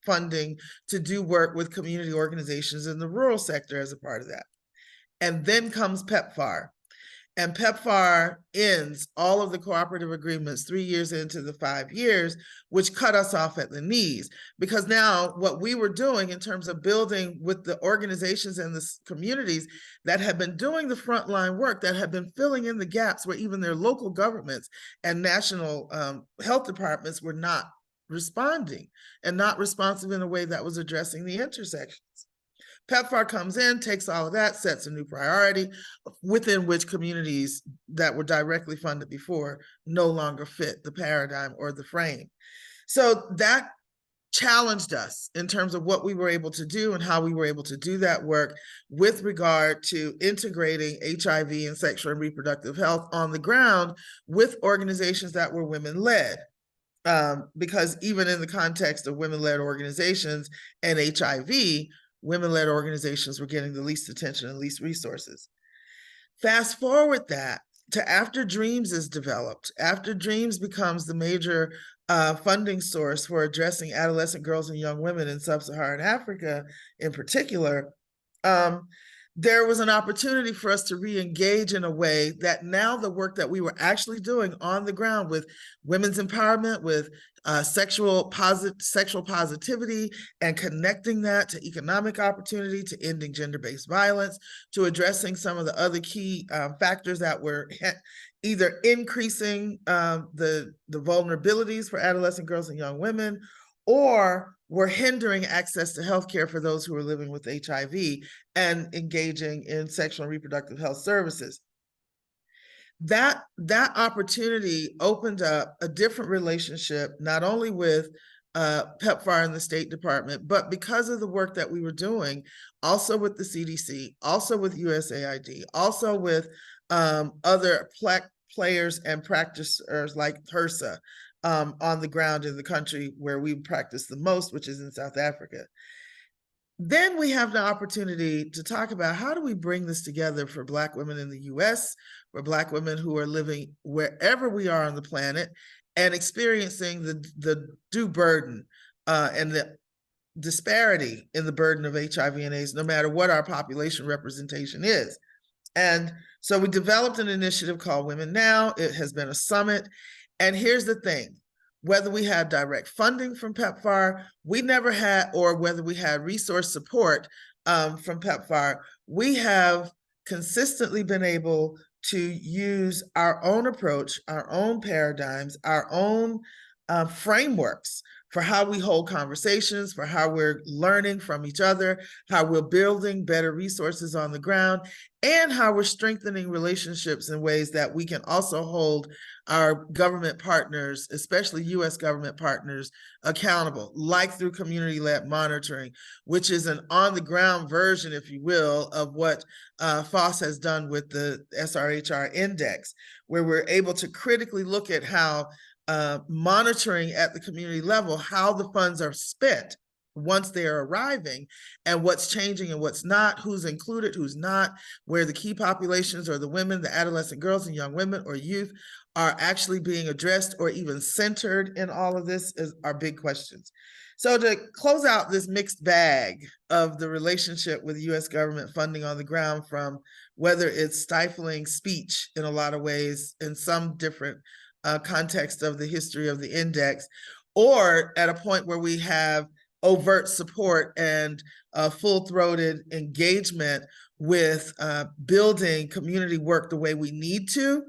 funding to do work with community organizations in the rural sector as a part of that. And then comes PEPFAR. And PEPFAR ends all of the cooperative agreements 3 years into the 5 years, which cut us off at the knees. Because now what we were doing in terms of building with the organizations and the communities that have been doing the frontline work, that have been filling in the gaps where even their local governments and national health departments were not responding and not responsive in a way that was addressing the intersections. PEPFAR comes in, takes all of that, sets a new priority within which communities that were directly funded before no longer fit the paradigm or the frame. So that challenged us in terms of what we were able to do and how we were able to do that work with regard to integrating HIV and sexual and reproductive health on the ground with organizations that were women-led. Because even in the context of women-led organizations and HIV, women-led organizations were getting the least attention and least resources. Fast forward that to after DREAMS is developed, after DREAMS becomes the major funding source for addressing adolescent girls and young women in sub-Saharan Africa in particular, there was an opportunity for us to re-engage in a way that now the work that we were actually doing on the ground with women's empowerment, with sexual positivity, and connecting that to economic opportunity, to ending gender-based violence, to addressing some of the other key factors that were either increasing the vulnerabilities for adolescent girls and young women, or were hindering access to healthcare for those who are living with HIV and engaging in sexual and reproductive health services. That opportunity opened up a different relationship, not only with PEPFAR and the State Department, but because of the work that we were doing, also with the CDC, also with USAID, also with other players and practitioners like HRSA on the ground in the country where we practice the most, which is in South Africa. Then we have the opportunity to talk about how do we bring this together for Black women in the US, for Black women who are living wherever we are on the planet and experiencing the due burden and the disparity in the burden of HIV and AIDS, no matter what our population representation is. And so we developed an initiative called Women Now. It has been a summit. And here's the thing, whether we had direct funding from PEPFAR, we never had, or whether we had resource support from PEPFAR, we have consistently been able to use our own approach, our own paradigms, our own frameworks for how we hold conversations, for how we're learning from each other, how we're building better resources on the ground, and how we're strengthening relationships in ways that we can also hold our government partners, especially US government partners, accountable, like through community-led monitoring, which is an on-the-ground version, if you will, of what Fòs has done with the SRHR index, where we're able to critically look at how monitoring at the community level, how the funds are spent once they're arriving, and what's changing and what's not, who's included, who's not, where the key populations or the women, the adolescent girls and young women or youth are actually being addressed or even centered in all of this are big questions. So to close out this mixed bag of the relationship with US government funding on the ground, from whether it's stifling speech in a lot of ways in some different context of the history of the index, or at a point where we have overt support and full-throated engagement with building community work the way we need to,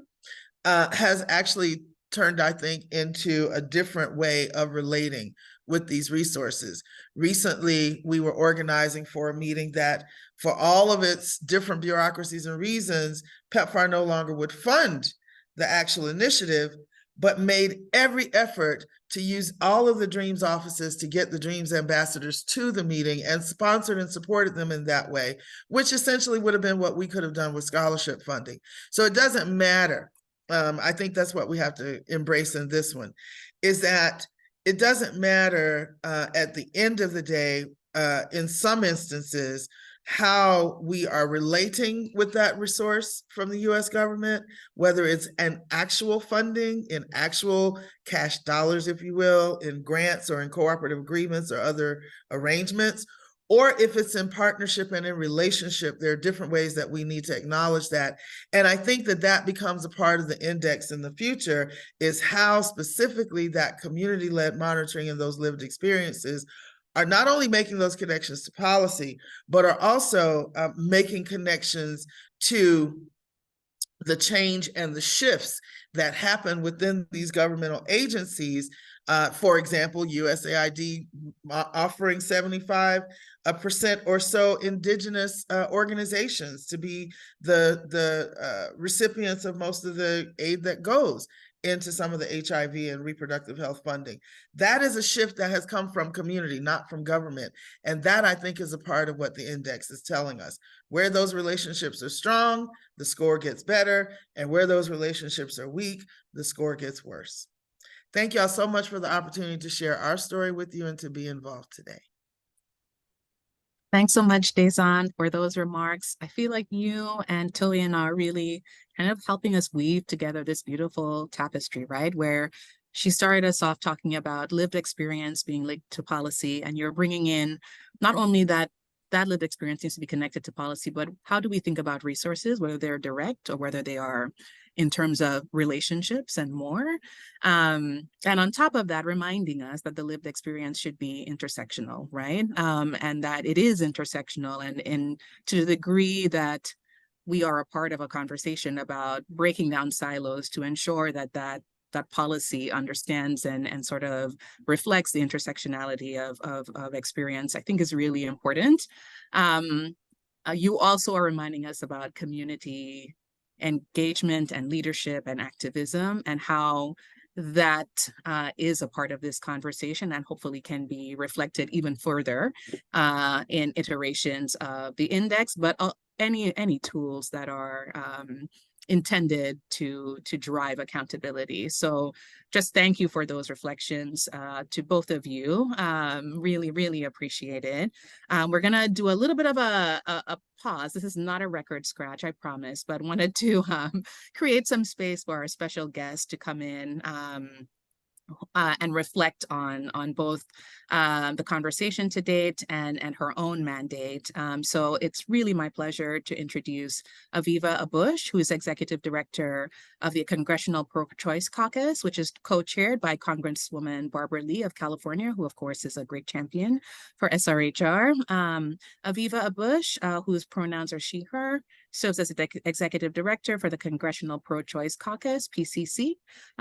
has actually turned, I think, into a different way of relating with these resources. Recently, we were organizing for a meeting that, for all of its different bureaucracies and reasons, PEPFAR no longer would fund the actual initiative, but made every effort to use all of the DREAMS offices to get the DREAMS ambassadors to the meeting and sponsored and supported them in that way, which essentially would have been what we could have done with scholarship funding. So it doesn't matter. I think that's what we have to embrace in this one, is that it doesn't matter at the end of the day, in some instances, how we are relating with that resource from the US government, whether it's an actual funding in actual cash dollars, if you will, in grants or in cooperative agreements or other arrangements, or if it's in partnership and in relationship. There are different ways that we need to acknowledge that. And I think that that becomes a part of the index in the future, is how specifically that community-led monitoring and those lived experiences are not only making those connections to policy, but are also making connections to the change and the shifts that happen within these governmental agencies. For example, USAID offering 75% or so indigenous organizations to be the recipients of most of the aid that goes into some of the HIV and reproductive health funding. That is a shift that has come from community, not from government. And that, I think, is a part of what the index is telling us. Where those relationships are strong, the score gets better. And where those relationships are weak, the score gets worse. Thank y'all so much for the opportunity to share our story with you and to be involved today. Thanks so much, Dezan, for those remarks. I feel like you and Toyin are really kind of helping us weave together this beautiful tapestry, right? Where she started us off talking about lived experience being linked to policy, and you're bringing in not only that that lived experience needs to be connected to policy, but how do we think about resources, whether they're direct or whether they are in terms of relationships and more? And on top of that, reminding us that the lived experience should be intersectional, right? And that it is intersectional, and to the degree that we are a part of a conversation about breaking down silos to ensure that policy understands and sort of reflects the intersectionality of experience, I think is really important. You also are reminding us about community engagement and leadership and activism, and how that is a part of this conversation and hopefully can be reflected even further in iterations of the index, but any tools that are intended to drive accountability. So just thank you for those reflections to both of you. Really, really appreciate it. We're gonna do a little bit of a pause. This is not a record scratch, I promise, but wanted to create some space for our special guest to come in and reflect on both the conversation to date and her own mandate. So it's really my pleasure to introduce Aviva Abush, who is Executive Director of the Congressional Pro-Choice Caucus, which is co-chaired by Congresswoman Barbara Lee of California, who of course is a great champion for SRHR. Aviva Abush, whose pronouns are she, her, serves as Executive Director for the Congressional Pro-Choice Caucus, PCC.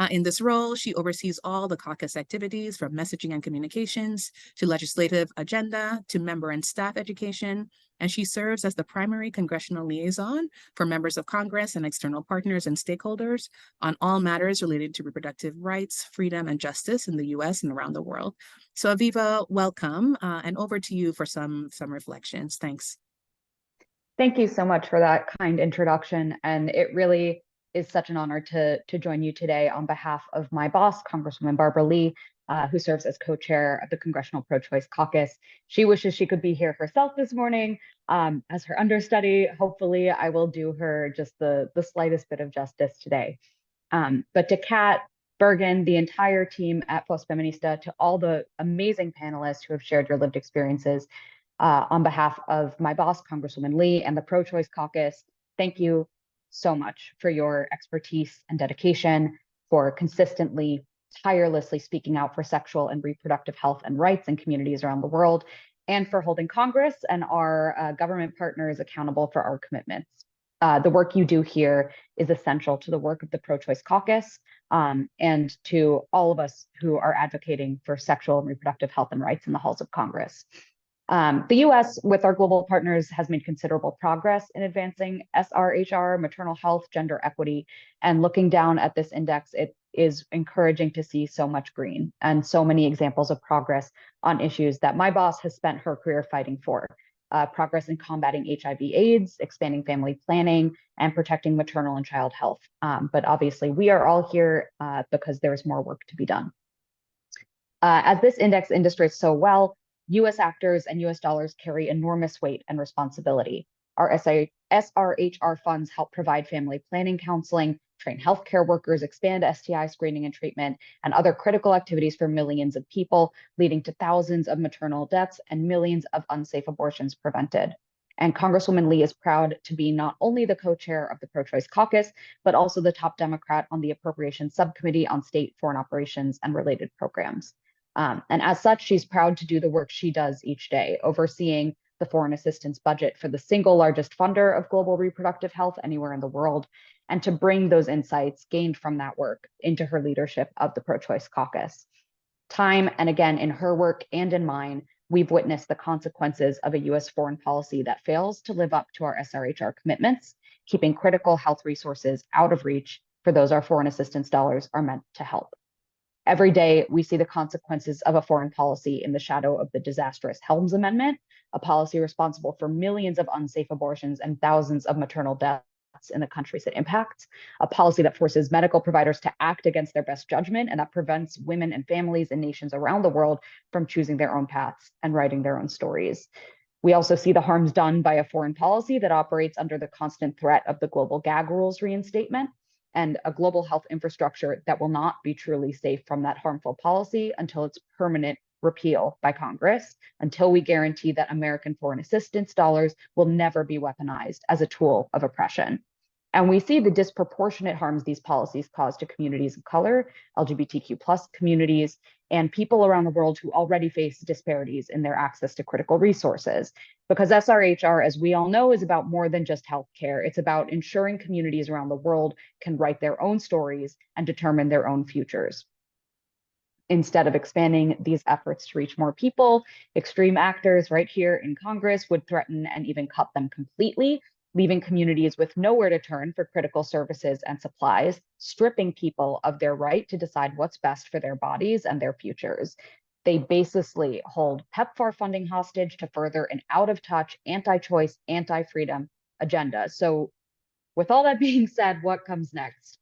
In this role, she oversees all the caucus activities, from messaging and communications to legislative agenda to member and staff education, and she serves as the primary congressional liaison for members of Congress and external partners and stakeholders on all matters related to reproductive rights, freedom, and justice in the US and around the world. So Aviva, welcome, and over to you for some reflections. Thanks. Thank you so much for that kind introduction. And it really is such an honor to join you today on behalf of my boss, Congresswoman Barbara Lee, who serves as co-chair of the Congressional Pro-Choice Caucus. She wishes she could be here herself this morning as her understudy. Hopefully, I will do her just the slightest bit of justice today. But to Kat, Bergen, the entire team at Fòs Feminista, to all the amazing panelists who have shared your lived experiences, on behalf of my boss, Congresswoman Lee, and the Pro-Choice Caucus, thank you so much for your expertise and dedication, for consistently, tirelessly speaking out for sexual and reproductive health and rights in communities around the world, and for holding Congress and our government partners accountable for our commitments. The work you do here is essential to the work of the Pro-Choice Caucus and to all of us who are advocating for sexual and reproductive health and rights in the halls of Congress. The US, with our global partners, has made considerable progress in advancing SRHR, maternal health, gender equity, and looking down at this index, it is encouraging to see so much green and so many examples of progress on issues that my boss has spent her career fighting for. Progress in combating HIV/AIDS, expanding family planning, and protecting maternal and child health. But obviously, we are all here because there's more work to be done. As this index illustrates so well, US actors and US dollars carry enormous weight and responsibility. Our SRHR funds help provide family planning counseling, train healthcare workers, expand STI screening and treatment, and other critical activities for millions of people, leading to thousands of maternal deaths and millions of unsafe abortions prevented. And Congresswoman Lee is proud to be not only the co-chair of the Pro-Choice Caucus, but also the top Democrat on the Appropriations Subcommittee on State Foreign Operations and related programs. And as such, she's proud to do the work she does each day, overseeing the foreign assistance budget for the single largest funder of global reproductive health anywhere in the world, and to bring those insights gained from that work into her leadership of the Pro-Choice Caucus. Time and again, in her work and in mine, we've witnessed the consequences of a US foreign policy that fails to live up to our SRHR commitments, keeping critical health resources out of reach for those our foreign assistance dollars are meant to help. Every day, we see the consequences of a foreign policy in the shadow of the disastrous Helms Amendment, a policy responsible for millions of unsafe abortions and thousands of maternal deaths in the countries it impacts, a policy that forces medical providers to act against their best judgment and that prevents women and families in nations around the world from choosing their own paths and writing their own stories. We also see the harms done by a foreign policy that operates under the constant threat of the global gag rules reinstatement, and a global health infrastructure that will not be truly safe from that harmful policy until its permanent repeal by Congress until we guarantee that American foreign assistance dollars will never be weaponized as a tool of oppression. And we see the disproportionate harms these policies cause to communities of color, LGBTQ+ communities, and people around the world who already face disparities in their access to critical resources. Because SRHR, as we all know, is about more than just healthcare. It's about ensuring communities around the world can write their own stories and determine their own futures. Instead of expanding these efforts to reach more people, extreme actors right here in Congress would threaten and even cut them completely, leaving communities with nowhere to turn for critical services and supplies, stripping people of their right to decide what's best for their bodies and their futures. They baselessly hold PEPFAR funding hostage to further an out-of-touch, anti-choice, anti-freedom agenda. So with all that being said, what comes next?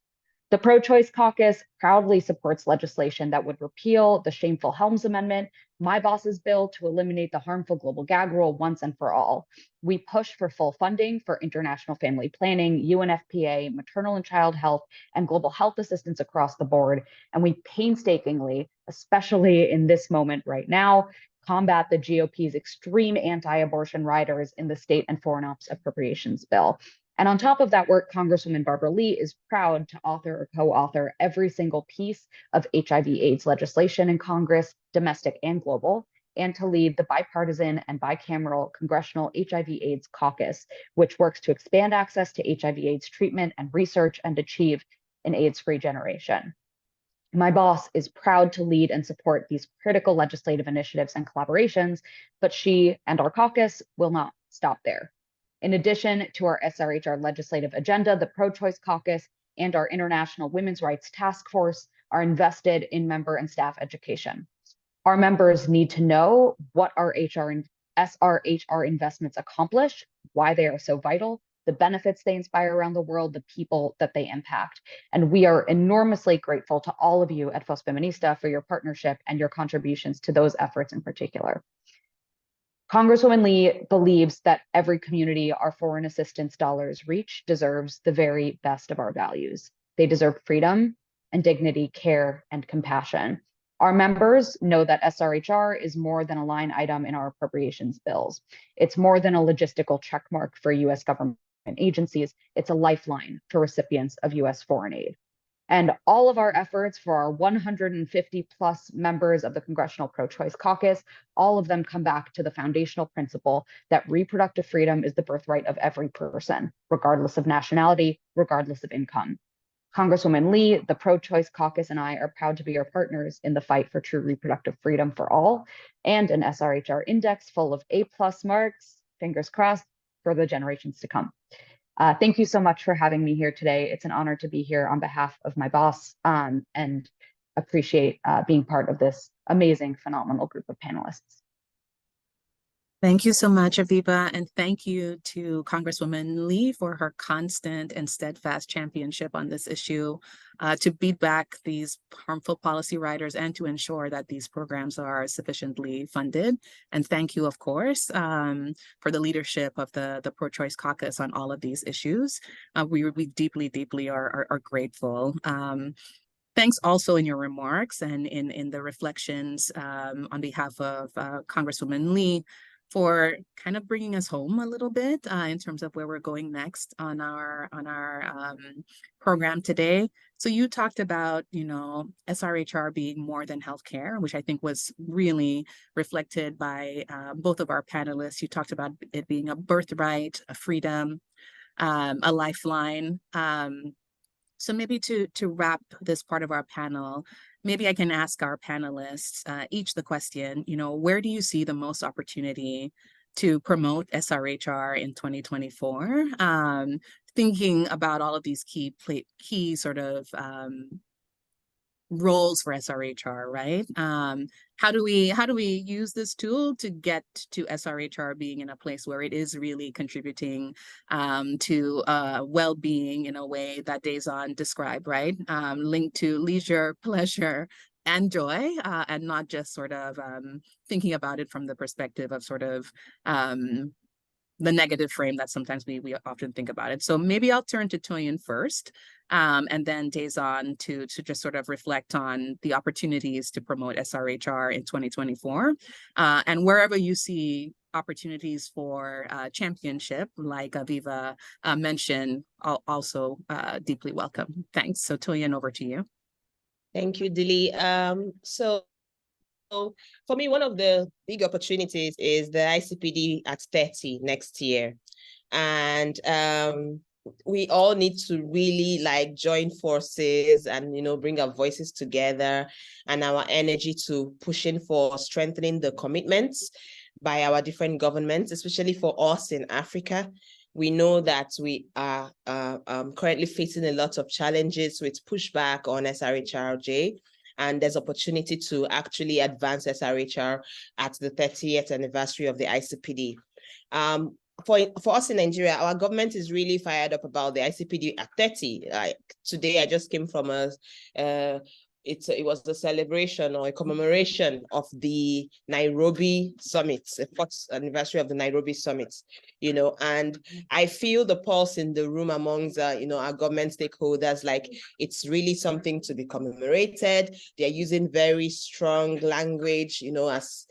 The pro-choice caucus proudly supports legislation that would repeal the shameful Helms Amendment, my boss's bill to eliminate the harmful global gag rule once and for all. We push for full funding for international family planning, UNFPA, maternal and child health, and global health assistance across the board. And we painstakingly, especially in this moment right now, combat the GOP's extreme anti-abortion riders in the state and foreign ops appropriations bill. And on top of that work, Congresswoman Barbara Lee is proud to author or co-author every single piece of HIV/AIDS legislation in Congress, domestic and global, and to lead the bipartisan and bicameral Congressional HIV/AIDS Caucus, which works to expand access to HIV/AIDS treatment and research and achieve an AIDS-free generation. My boss is proud to lead and support these critical legislative initiatives and collaborations, but she and our caucus will not stop there. In addition to our SRHR legislative agenda, the Pro-Choice Caucus and our International Women's Rights Task Force are invested in member and staff education. Our members need to know what our SRHR investments accomplish, why they are so vital, the benefits they inspire around the world, the people that they impact. And we are enormously grateful to all of you at Fòs Feminista for your partnership and your contributions to those efforts in particular. Congresswoman Lee believes that every community our foreign assistance dollars reach deserves the very best of our values. They deserve freedom and dignity, care, and compassion. Our members know that SRHR is more than a line item in our appropriations bills. It's more than a logistical checkmark for US government agencies. It's a lifeline for recipients of US foreign aid. And all of our efforts for our 150 plus members of the Congressional Pro-Choice Caucus, all of them come back to the foundational principle that reproductive freedom is the birthright of every person, regardless of nationality, regardless of income. Congresswoman Lee, the Pro-Choice Caucus, and I are proud to be your partners in the fight for true reproductive freedom for all and an SRHR index full of A+ marks, fingers crossed, for the generations to come. Thank you so much for having me here today. It's an honor to be here on behalf of my boss and appreciate being part of this amazing, phenomenal group of panelists. Thank you so much, Aviva, and thank you to Congresswoman Lee for her constant and steadfast championship on this issue to beat back these harmful policy riders and to ensure that these programs are sufficiently funded. And thank you, of course, for the leadership of the Pro-Choice Caucus on all of these issues. We deeply, deeply are grateful. Thanks also in your remarks and in the reflections on behalf of Congresswoman Lee for kind of bringing us home a little bit in terms of where we're going next on our program today. So you talked about, SRHR being more than healthcare, which I think was really reflected by both of our panelists. You talked about it being a birthright, a freedom, a lifeline. So maybe to wrap this part of our panel, maybe I can ask our panelists each the question, where do you see the most opportunity to promote SRHR in 2024? Thinking about all of these key sort of roles for SRHR, right? How do we use this tool to get to SRHR being in a place where it is really contributing to well-being in a way that Dazon described, right? Linked to leisure, pleasure, and joy, and not just sort of thinking about it from the perspective of sort of negative frame that sometimes we often think about it. So maybe I'll turn to Toyin first, and then Dazon to just sort of reflect on the opportunities to promote SRHR in 2024, and wherever you see opportunities for championship, like Aviva mentioned, also deeply welcome. Thanks. So Toyin, over to you. Thank you, Dilly. So for me, one of the big opportunities is the ICPD at 30 next year. And we all need to really like join forces and, bring our voices together and our energy to pushing for strengthening the commitments by our different governments, especially for us in Africa. We know that we are currently facing a lot of challenges with pushback on SRHRJ, and there's opportunity to actually advance SRHR at the 30th anniversary of the ICPD. For us in Nigeria, our government is really fired up about the ICPD at 30. Like today, I just came from it was the celebration or a commemoration of the Nairobi summit, the 4th anniversary of the Nairobi summit, and I feel the pulse in the room amongst, our government stakeholders, like it's really something to be commemorated. They're using very strong language, as,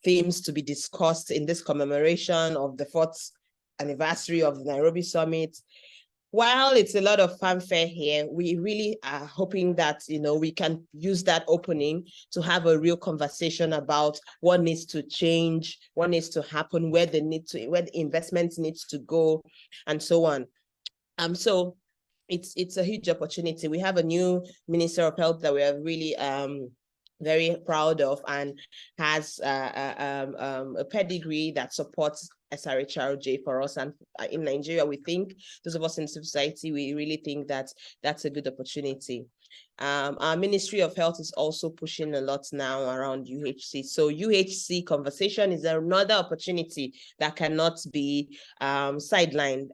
themes to be discussed in this commemoration of the 4th anniversary of the Nairobi summit. While it's a lot of fanfare here, we really are hoping that, we can use that opening to have a real conversation about what needs to change, what needs to happen, where the investment needs to go, and so on. So it's a huge opportunity. We have a new Minister of Health that we are really very proud of, and has a pedigree that supports SRHRJ for us. And in Nigeria, we think, those of us in civil society, we really think that that's a good opportunity. Our Ministry of Health is also pushing a lot now around UHC. So UHC conversation is another opportunity that cannot be sidelined.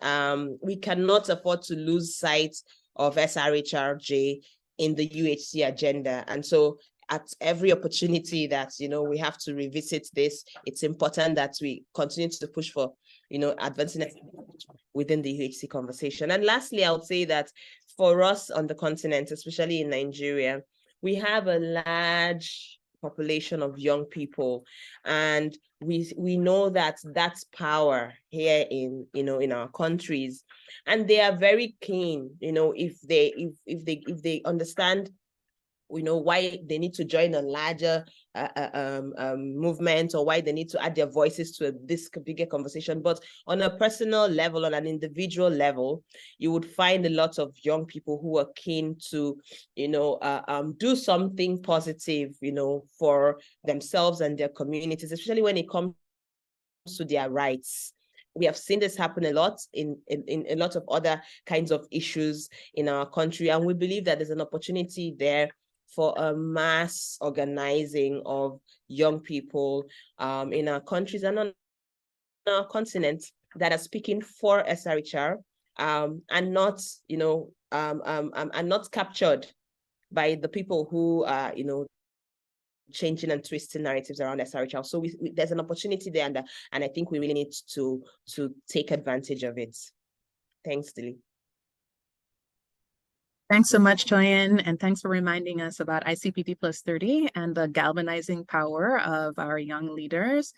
We cannot afford to lose sight of SRHRJ in the UHC agenda. And so at every opportunity that, we have to revisit this, it's important that we continue to push for, advancing within the UHC conversation. And lastly, I would say that for us on the continent, especially in Nigeria, we have a large population of young people, and we know that that's power here in our countries, and they are very keen, if they understand why they need to join a larger movement, or why they need to add their voices to this bigger conversation. But on a personal level, on an individual level, you would find a lot of young people who are keen to, do something positive, for themselves and their communities, especially when it comes to their rights. We have seen this happen a lot in a lot of other kinds of issues in our country, and we believe that there's an opportunity there for a mass organizing of young people in our countries and on our continent that are speaking for SRHR, and not, and not captured by the people who are, changing and twisting narratives around SRHR. So there's an opportunity there, and I think we really need to take advantage of it. Thanks, Dilly. Thanks so much, Toyin, and thanks for reminding us about ICPD Plus 30 and the galvanizing power of our young leaders.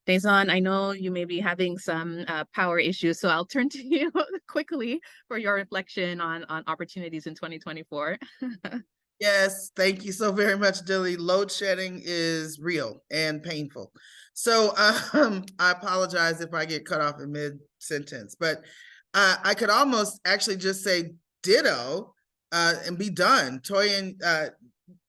Dazon, I know you may be having some power issues, so I'll turn to you quickly for your reflection on opportunities in 2024. Yes, thank you so very much, Dilly. Load shedding is real and painful. So I apologize if I get cut off in mid-sentence, but I could almost actually just say ditto and be done. Toyin,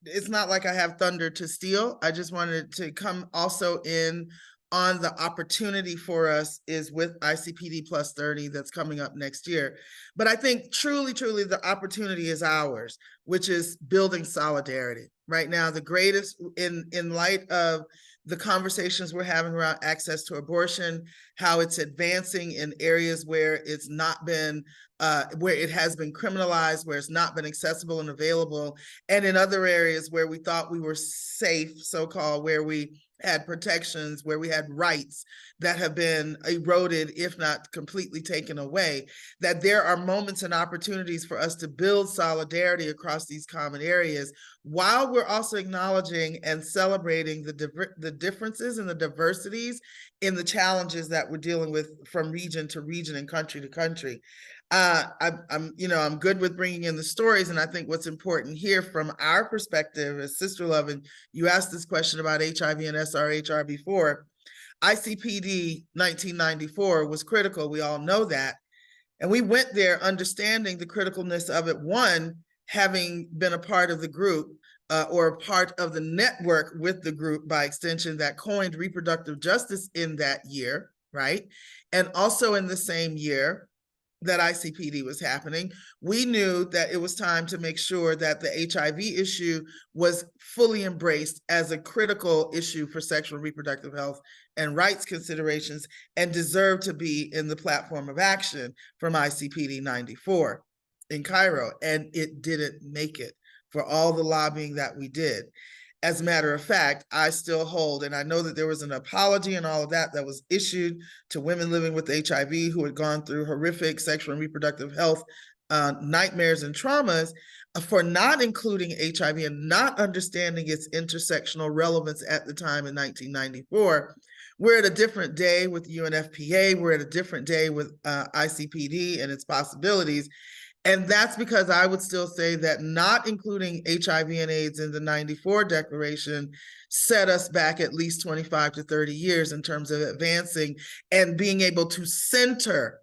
it's not like I have thunder to steal. I just wanted to come also in on the opportunity for us is with ICPD Plus 30 that's coming up next year. But I think truly, truly the opportunity is ours, which is building solidarity. Right now, the greatest, in light of the conversations we're having around access to abortion, how it's advancing in areas where it's not been, where it has been criminalized, where it's not been accessible and available, and in other areas where we thought we were safe, so-called, where we had protections, where we had rights that have been eroded, if not completely taken away, that there are moments and opportunities for us to build solidarity across these common areas, while we're also acknowledging and celebrating the differences and the diversities in the challenges that we're dealing with from region to region and country to country. I'm good with bringing in the stories, and I think what's important here from our perspective as Sister Love, and you asked this question about HIV and SRHR before, ICPD 1994 was critical, we all know that, and we went there understanding the criticalness of it, one, having been a part of the group, or a part of the network with the group by extension that coined reproductive justice in that year, right? And also in the same year that ICPD was happening, we knew that it was time to make sure that the HIV issue was fully embraced as a critical issue for sexual and reproductive health and rights considerations, and deserved to be in the platform of action from ICPD 94 in Cairo. And it didn't make it for all the lobbying that we did. As a matter of fact, I still hold, and I know that there was an apology and all of that was issued to women living with HIV who had gone through horrific sexual and reproductive health nightmares and traumas for not including HIV and not understanding its intersectional relevance at the time in 1994. We're at a different day with UNFPA. We're at a different day with ICPD and its possibilities. And that's because I would still say that not including HIV and AIDS in the 94 declaration set us back at least 25 to 30 years in terms of advancing and being able to center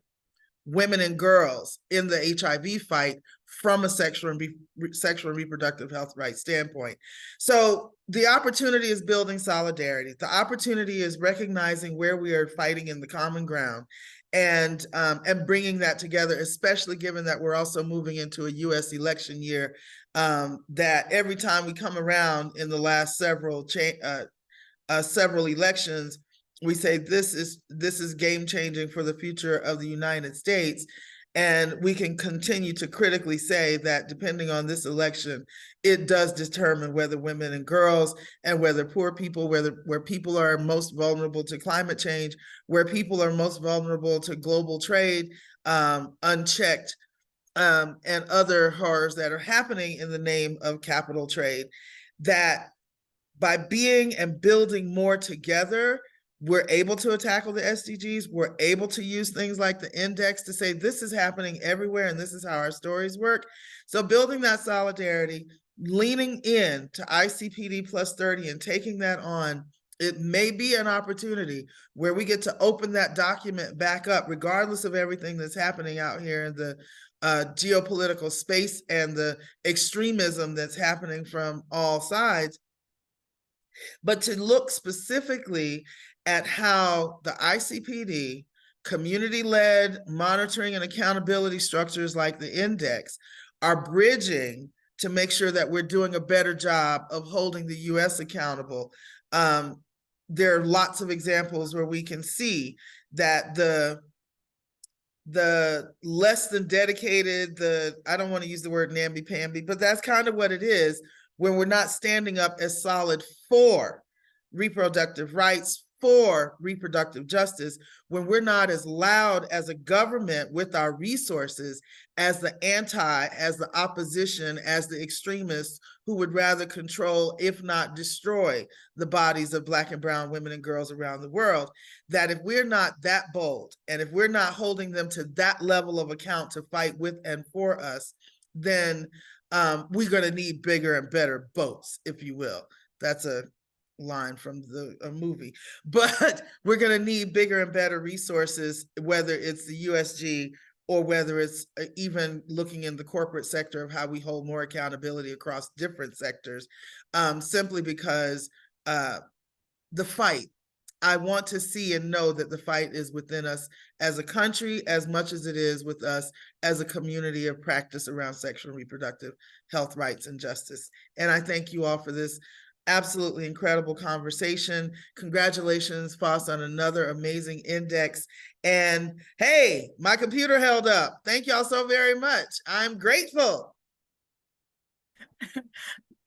women and girls in the HIV fight from a sexual and reproductive health rights standpoint. So the opportunity is building solidarity. The opportunity is recognizing where we are fighting in the common ground, and bringing that together, especially given that we're also moving into a U.S. election year, that every time we come around in the last several elections, we say this is game changing for the future of the United States. And we can continue to critically say that depending on this election, it does determine whether women and girls, and whether poor people, where people are most vulnerable to climate change, where people are most vulnerable to global trade, unchecked, and other horrors that are happening in the name of capital trade, that by being and building more together, we're able to tackle the SDGs. We're able to use things like the index to say this is happening everywhere and this is how our stories work. So building that solidarity, leaning in to ICPD plus 30 and taking that on, it may be an opportunity where we get to open that document back up, regardless of everything that's happening out here in the geopolitical space and the extremism that's happening from all sides, but to look specifically at how the ICPD, community-led monitoring and accountability structures like the index are bridging to make sure that we're doing a better job of holding the US accountable. There are lots of examples where we can see that the less than dedicated, I don't want to use the word namby-pamby, but that's kind of what it is when we're not standing up as solid for reproductive rights, for reproductive justice, when we're not as loud as a government with our resources as the as the opposition, as the extremists who would rather control, if not destroy, the bodies of Black and brown women and girls around the world, that if we're not that bold, and if we're not holding them to that level of account to fight with and for us, then we're going to need bigger and better boats, if you will. That's a line from the movie, but we're going to need bigger and better resources, whether it's the USG or whether it's even looking in the corporate sector of how we hold more accountability across different sectors, simply because the fight, I want to see and know that the fight is within us as a country as much as it is with us as a community of practice around sexual and reproductive health, rights, and justice. And I thank you all for this Absolutely incredible conversation. Congratulations, Fòs, on another amazing index. And hey, my computer held up. Thank y'all so very much. I'm grateful.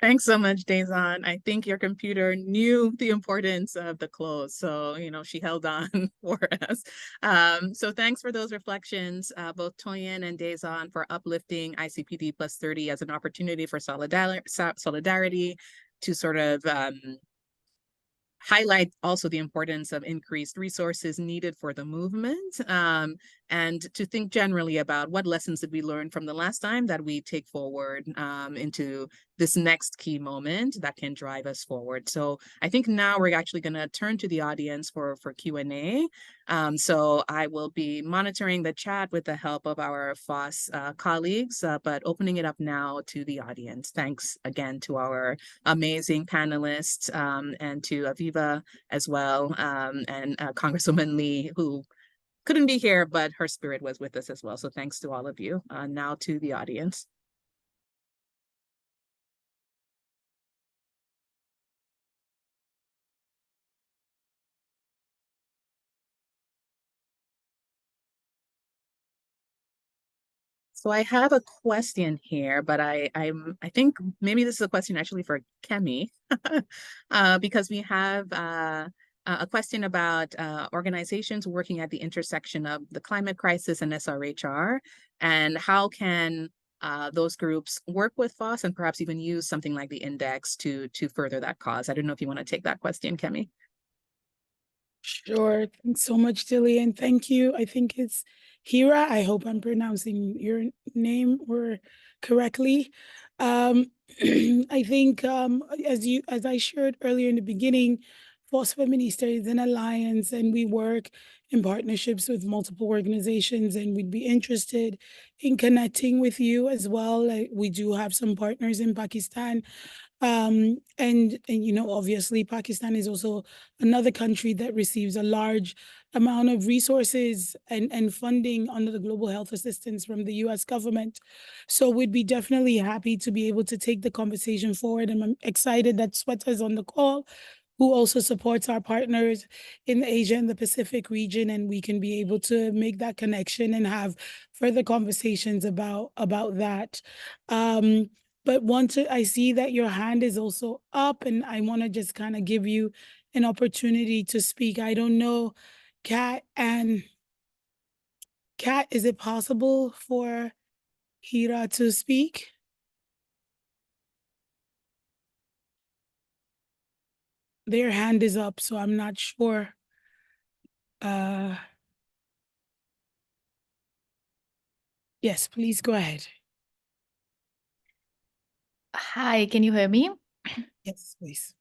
Thanks so much, Dazon. I think your computer knew the importance of the close, so she held on for us. So thanks for those reflections, both Toyin and Dazon, for uplifting ICPD plus 30 as an opportunity for solidarity to sort of highlight also the importance of increased resources needed for the movement, and to think generally about what lessons did we learn from the last time that we take forward into this next key moment that can drive us forward. So I think now we're actually going to turn to the audience for Q&A. So I will be monitoring the chat with the help of our Fòs colleagues, but opening it up now to the audience. Thanks again to our amazing panelists, and to Aviva as well, and Congresswoman Lee, who couldn't be here, but her spirit was with us as well. So thanks to all of you. Now to the audience. So I have a question here, but I think maybe this is a question actually for Kemi, because we have a question about organizations working at the intersection of the climate crisis and SRHR, and how can those groups work with Fòs and perhaps even use something like the index to further that cause. I don't know if you want to take that question, Kemi. Sure. Thanks so much, Dilly, and thank you. I think it's Hira. I hope I'm pronouncing your name correctly. I think as I shared earlier in the beginning, Fòs Feminista is an alliance, and we work in partnerships with multiple organizations, and we'd be interested in connecting with you as well. We do have some partners in Pakistan. And obviously Pakistan is also another country that receives a large amount of resources and funding under the global health assistance from the US government. So we'd be definitely happy to be able to take the conversation forward. And I'm excited that Sweta is on the call, who also supports our partners in the Asia and the Pacific region, and we can be able to make that connection and have further conversations about that. But I see that your hand is also up, and I want to just kind of give you an opportunity to speak. I don't know, Kat, is it possible for Hira to speak? Their hand is up, so I'm not sure. Yes, please go ahead. Hi, can you hear me? Yes, please.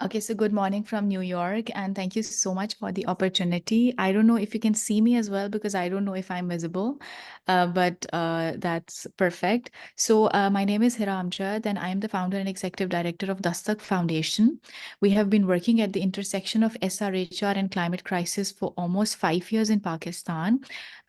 Okay, so good morning from New York, and thank you so much for the opportunity. I don't know if you can see me as well, because I don't know if I'm visible, but that's perfect. So my name is Hira Amjad, and I am the founder and executive director of Dastak Foundation. We have been working at the intersection of SRHR and climate crisis for almost 5 years in Pakistan.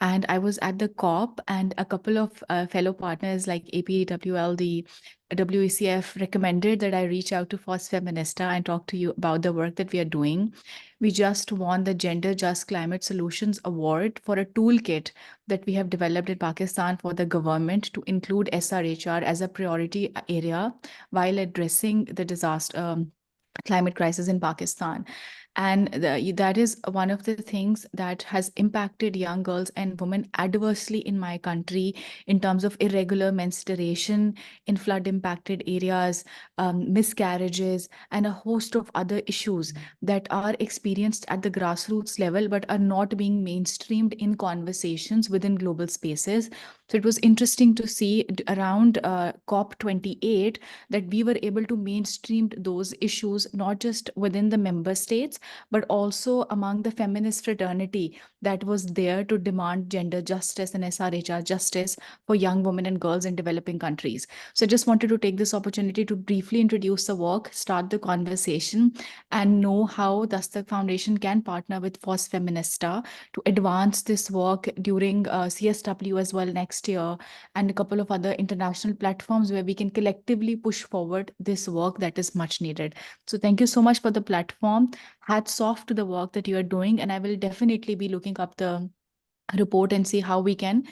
And I was at the COP, and a couple of fellow partners like APWL, the WECF, recommended that I reach out to Fòs Feminista and talk to you about the work that we are doing. We just won the Gender Just Climate Solutions Award for a toolkit that we have developed in Pakistan for the government to include SRHR as a priority area while addressing the disaster climate crisis in Pakistan. And that is one of the things that has impacted young girls and women adversely in my country in terms of irregular menstruation in flood impacted areas, miscarriages, and a host of other issues that are experienced at the grassroots level but are not being mainstreamed in conversations within global spaces. So it was interesting to see around COP28 that we were able to mainstream those issues, not just within the member states, but also among the feminist fraternity that was there to demand gender justice and SRHR justice for young women and girls in developing countries. So I just wanted to take this opportunity to briefly introduce the work, start the conversation, and know how Dastak Foundation can partner with Fòs Feminista to advance this work during CSW as well next year, and a couple of other international platforms where we can collectively push forward this work that is much needed. So thank you so much for the platform. Hats off to the work that you are doing, and I will definitely be looking up the report and see how we can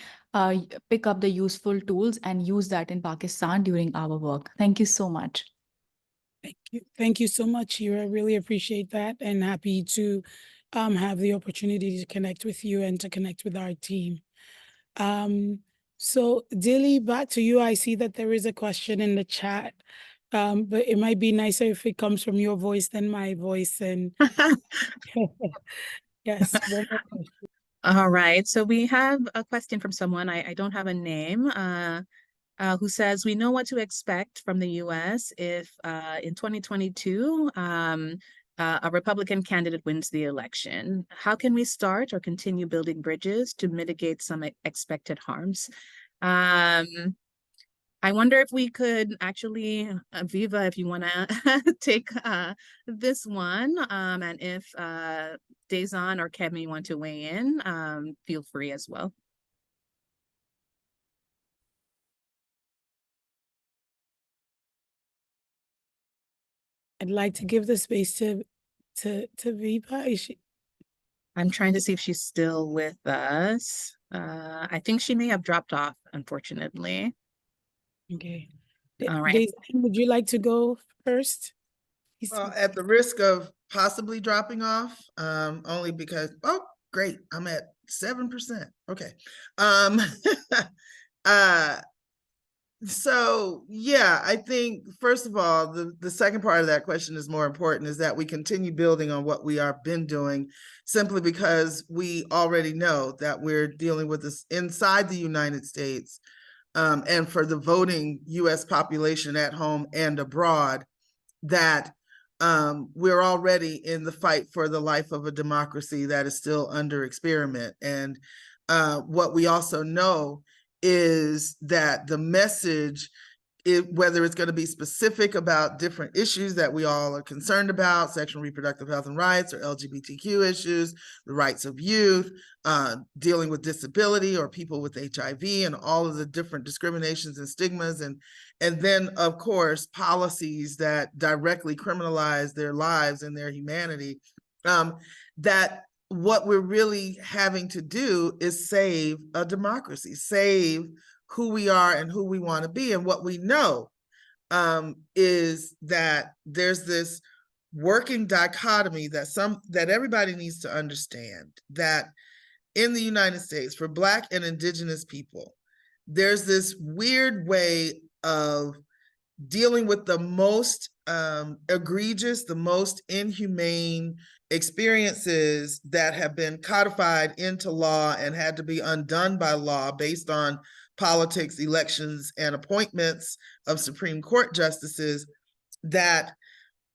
pick up the useful tools and use that in Pakistan during our work. Thank you so much. Thank you. Thank you so much, Hira. I really appreciate that, and happy to have the opportunity to connect with you and to connect with our team. So Dilly, back to you. I see that there is a question in the chat, but it might be nicer if it comes from your voice than my voice. And yes, one more question. All right. So we have a question from someone, I don't have a name, who says, we know what to expect from the US if in 2022, a Republican candidate wins the election. How can we start or continue building bridges to mitigate some expected harms? I wonder if we could actually, Viva, if you want to take this one, and if Dazan or Kemi want to weigh in, feel free as well. I'd like to give the space to Viva. Is she... I'm trying to see if she's still with us. I think she may have dropped off, unfortunately. Okay. All right. Would you like to go first? Well, at the risk of possibly dropping off, only because, oh, great, I'm at 7%. Okay. So yeah, I think first of all, the second part of that question is more important, is that we continue building on what we have been doing, simply because we already know that we're dealing with this inside the United States, and for the voting US population at home and abroad, that we're already in the fight for the life of a democracy that is still under experiment. And what we also know is that the message, whether it's going to be specific about different issues that we all are concerned about, sexual and reproductive health and rights, or LGBTQ issues, the rights of youth, dealing with disability or people with HIV, and all of the different discriminations and stigmas, and then, of course, policies that directly criminalize their lives and their humanity, that what we're really having to do is save a democracy, save who we are and who we want to be. And what we know is that there's this working dichotomy that everybody needs to understand, that in the United States, for Black and Indigenous people, there's this weird way of dealing with the most egregious, the most inhumane experiences that have been codified into law and had to be undone by law based on politics, elections, and appointments of Supreme Court justices, that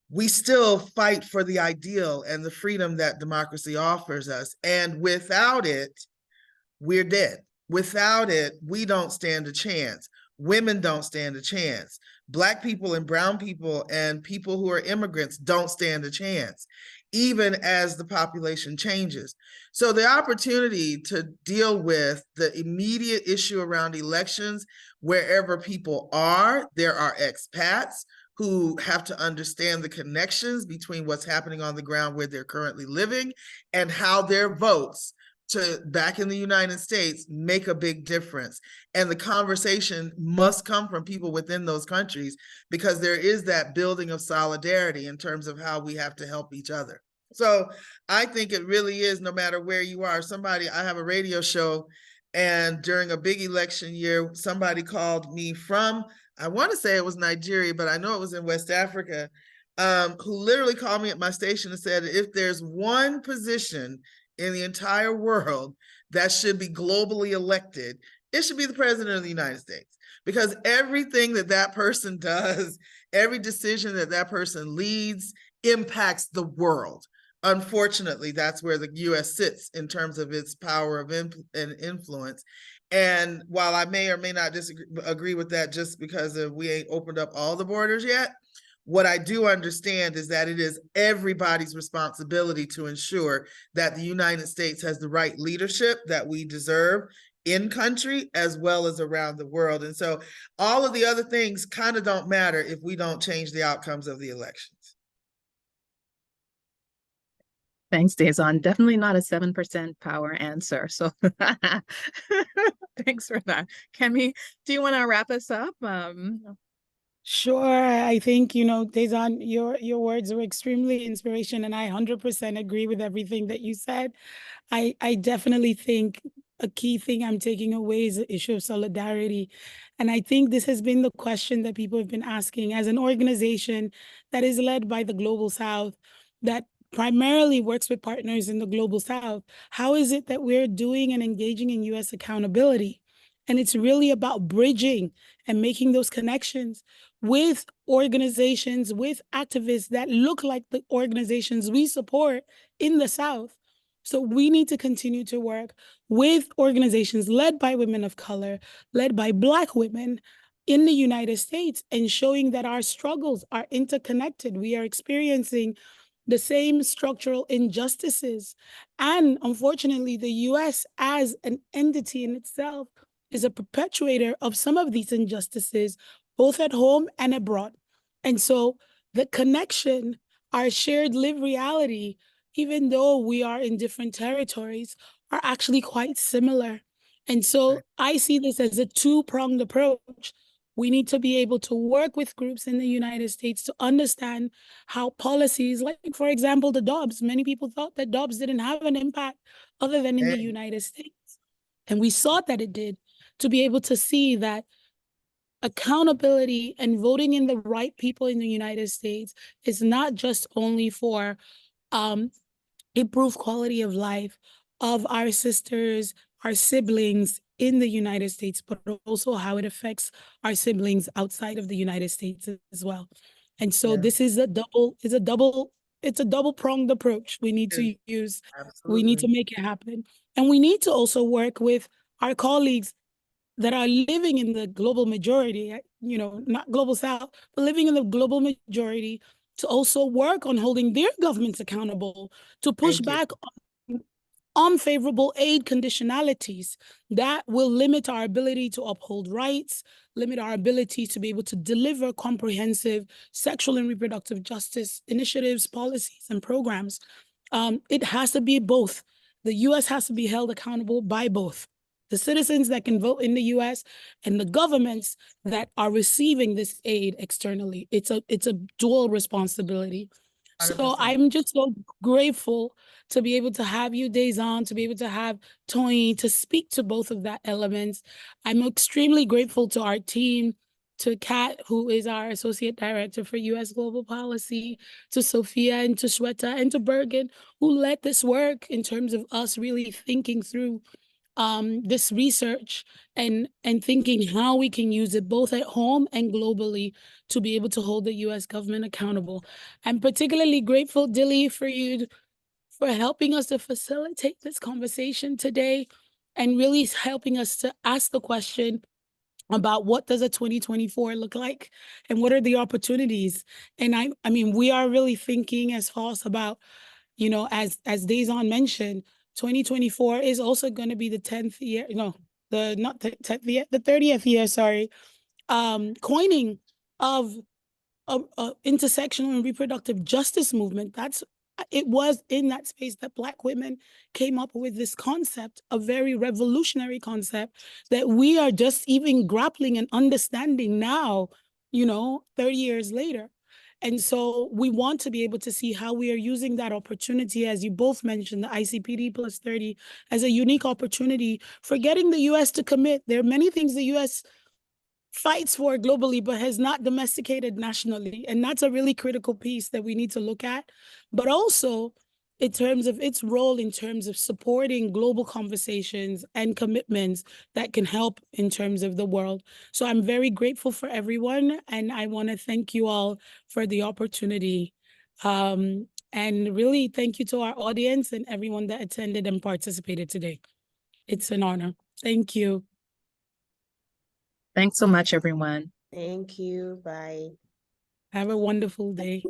we still fight for the ideal and the freedom that democracy offers us. And without it, we're dead. Without it, we don't stand a chance. Women don't stand a chance. Black people and brown people and people who are immigrants don't stand a chance, even as the population changes. So the opportunity to deal with the immediate issue around elections, wherever people are, there are expats who have to understand the connections between what's happening on the ground where they're currently living and how their votes back in the United States make a big difference. And the conversation must come from people within those countries, because there is that building of solidarity in terms of how we have to help each other. So I think it really is, no matter where you are. I have a radio show, and during a big election year, somebody called me from, I want to say it was Nigeria, but I know it was in West Africa, who literally called me at my station and said, if there's one position in the entire world that should be globally elected, it should be the president of the United States, because everything that person does, every decision that person leads impacts the world. unfortunately, that's where the US sits in terms of its power of and influence. And while I may or may not agree with that just because we ain't opened up all the borders yet, what I do understand is that it is everybody's responsibility to ensure that the United States has the right leadership that we deserve in country as well as around the world. And so all of the other things kind of don't matter if we don't change the outcomes of the elections. Thanks, Dazon. Definitely not a 7% power answer. So thanks for that. Kemi, do you want to wrap us up? Sure. I think, Dazon, your words were extremely inspiration, and I 100% agree with everything that you said. I definitely think a key thing I'm taking away is the issue of solidarity. And I think this has been the question that people have been asking as an organization that is led by the Global South, that primarily works with partners in the Global South. How is it that we're doing and engaging in US accountability? And it's really about bridging and making those connections with organizations, with activists that look like the organizations we support in the South. So we need to continue to work with organizations led by women of color, led by Black women in the United States, and showing that our struggles are interconnected. We are experiencing the same structural injustices. And unfortunately, the US as an entity in itself is a perpetuator of some of these injustices, both at home and abroad. And so the connection, our shared lived reality, even though we are in different territories, are actually quite similar. And so I see this as a two-pronged approach. We need to be able to work with groups in the United States to understand how policies, like, for example, the Dobbs, many people thought that Dobbs didn't have an impact other than in the United States. And we saw that it did, to be able to see that accountability and voting in the right people in the United States is not just only for improved quality of life of our sisters, our siblings in the United States, but also how it affects our siblings outside of the United States as well. And so this is it's a double-pronged approach we need to use. Absolutely. We need to make it happen. And we need to also work with our colleagues that are living in the global majority, not global South, but living in the global majority, to also work on holding their governments accountable, to push back on unfavorable aid conditionalities that will limit our ability to uphold rights, limit our ability to be able to deliver comprehensive sexual and reproductive justice initiatives, policies, and programs. It has to be both. The US has to be held accountable by both the citizens that can vote in the US and the governments that are receiving this aid externally. It's a dual responsibility. 100%. So I'm just so grateful to be able to have you, Dazon, to be able to have Tony, to speak to both of that elements. I'm extremely grateful to our team, to Kat, who is our Associate Director for U.S. Global Policy, to Sophia and to Shweta and to Bergen, who led this work in terms of us really thinking through this research and thinking how we can use it both at home and globally to be able to hold the U.S. government accountable. I'm particularly grateful, Dilly, for you for helping us to facilitate this conversation today and really helping us to ask the question about what does a 2024 look like and what are the opportunities. And I mean, we are really thinking as Fòs about, as Dazon mentioned, 2024 is also going to be the 10th year, not the 10th year, the 30th year, sorry, coining of intersectional and reproductive justice movement. It was in that space that Black women came up with this concept, a very revolutionary concept that we are just even grappling and understanding now, 30 years later. And so we want to be able to see how we are using that opportunity, as you both mentioned, the ICPD plus 30, as a unique opportunity for getting the U.S. to commit. There are many things the U.S. fights for globally, but has not domesticated nationally. And that's a really critical piece that we need to look at. But also in terms of its role in terms of supporting global conversations and commitments that can help in terms of the world. So I'm very grateful for everyone. And I want to thank you all for the opportunity. And really, thank you to our audience and everyone that attended and participated today. It's an honor. Thank you. Thanks so much, everyone. Thank you. Bye. Have a wonderful day.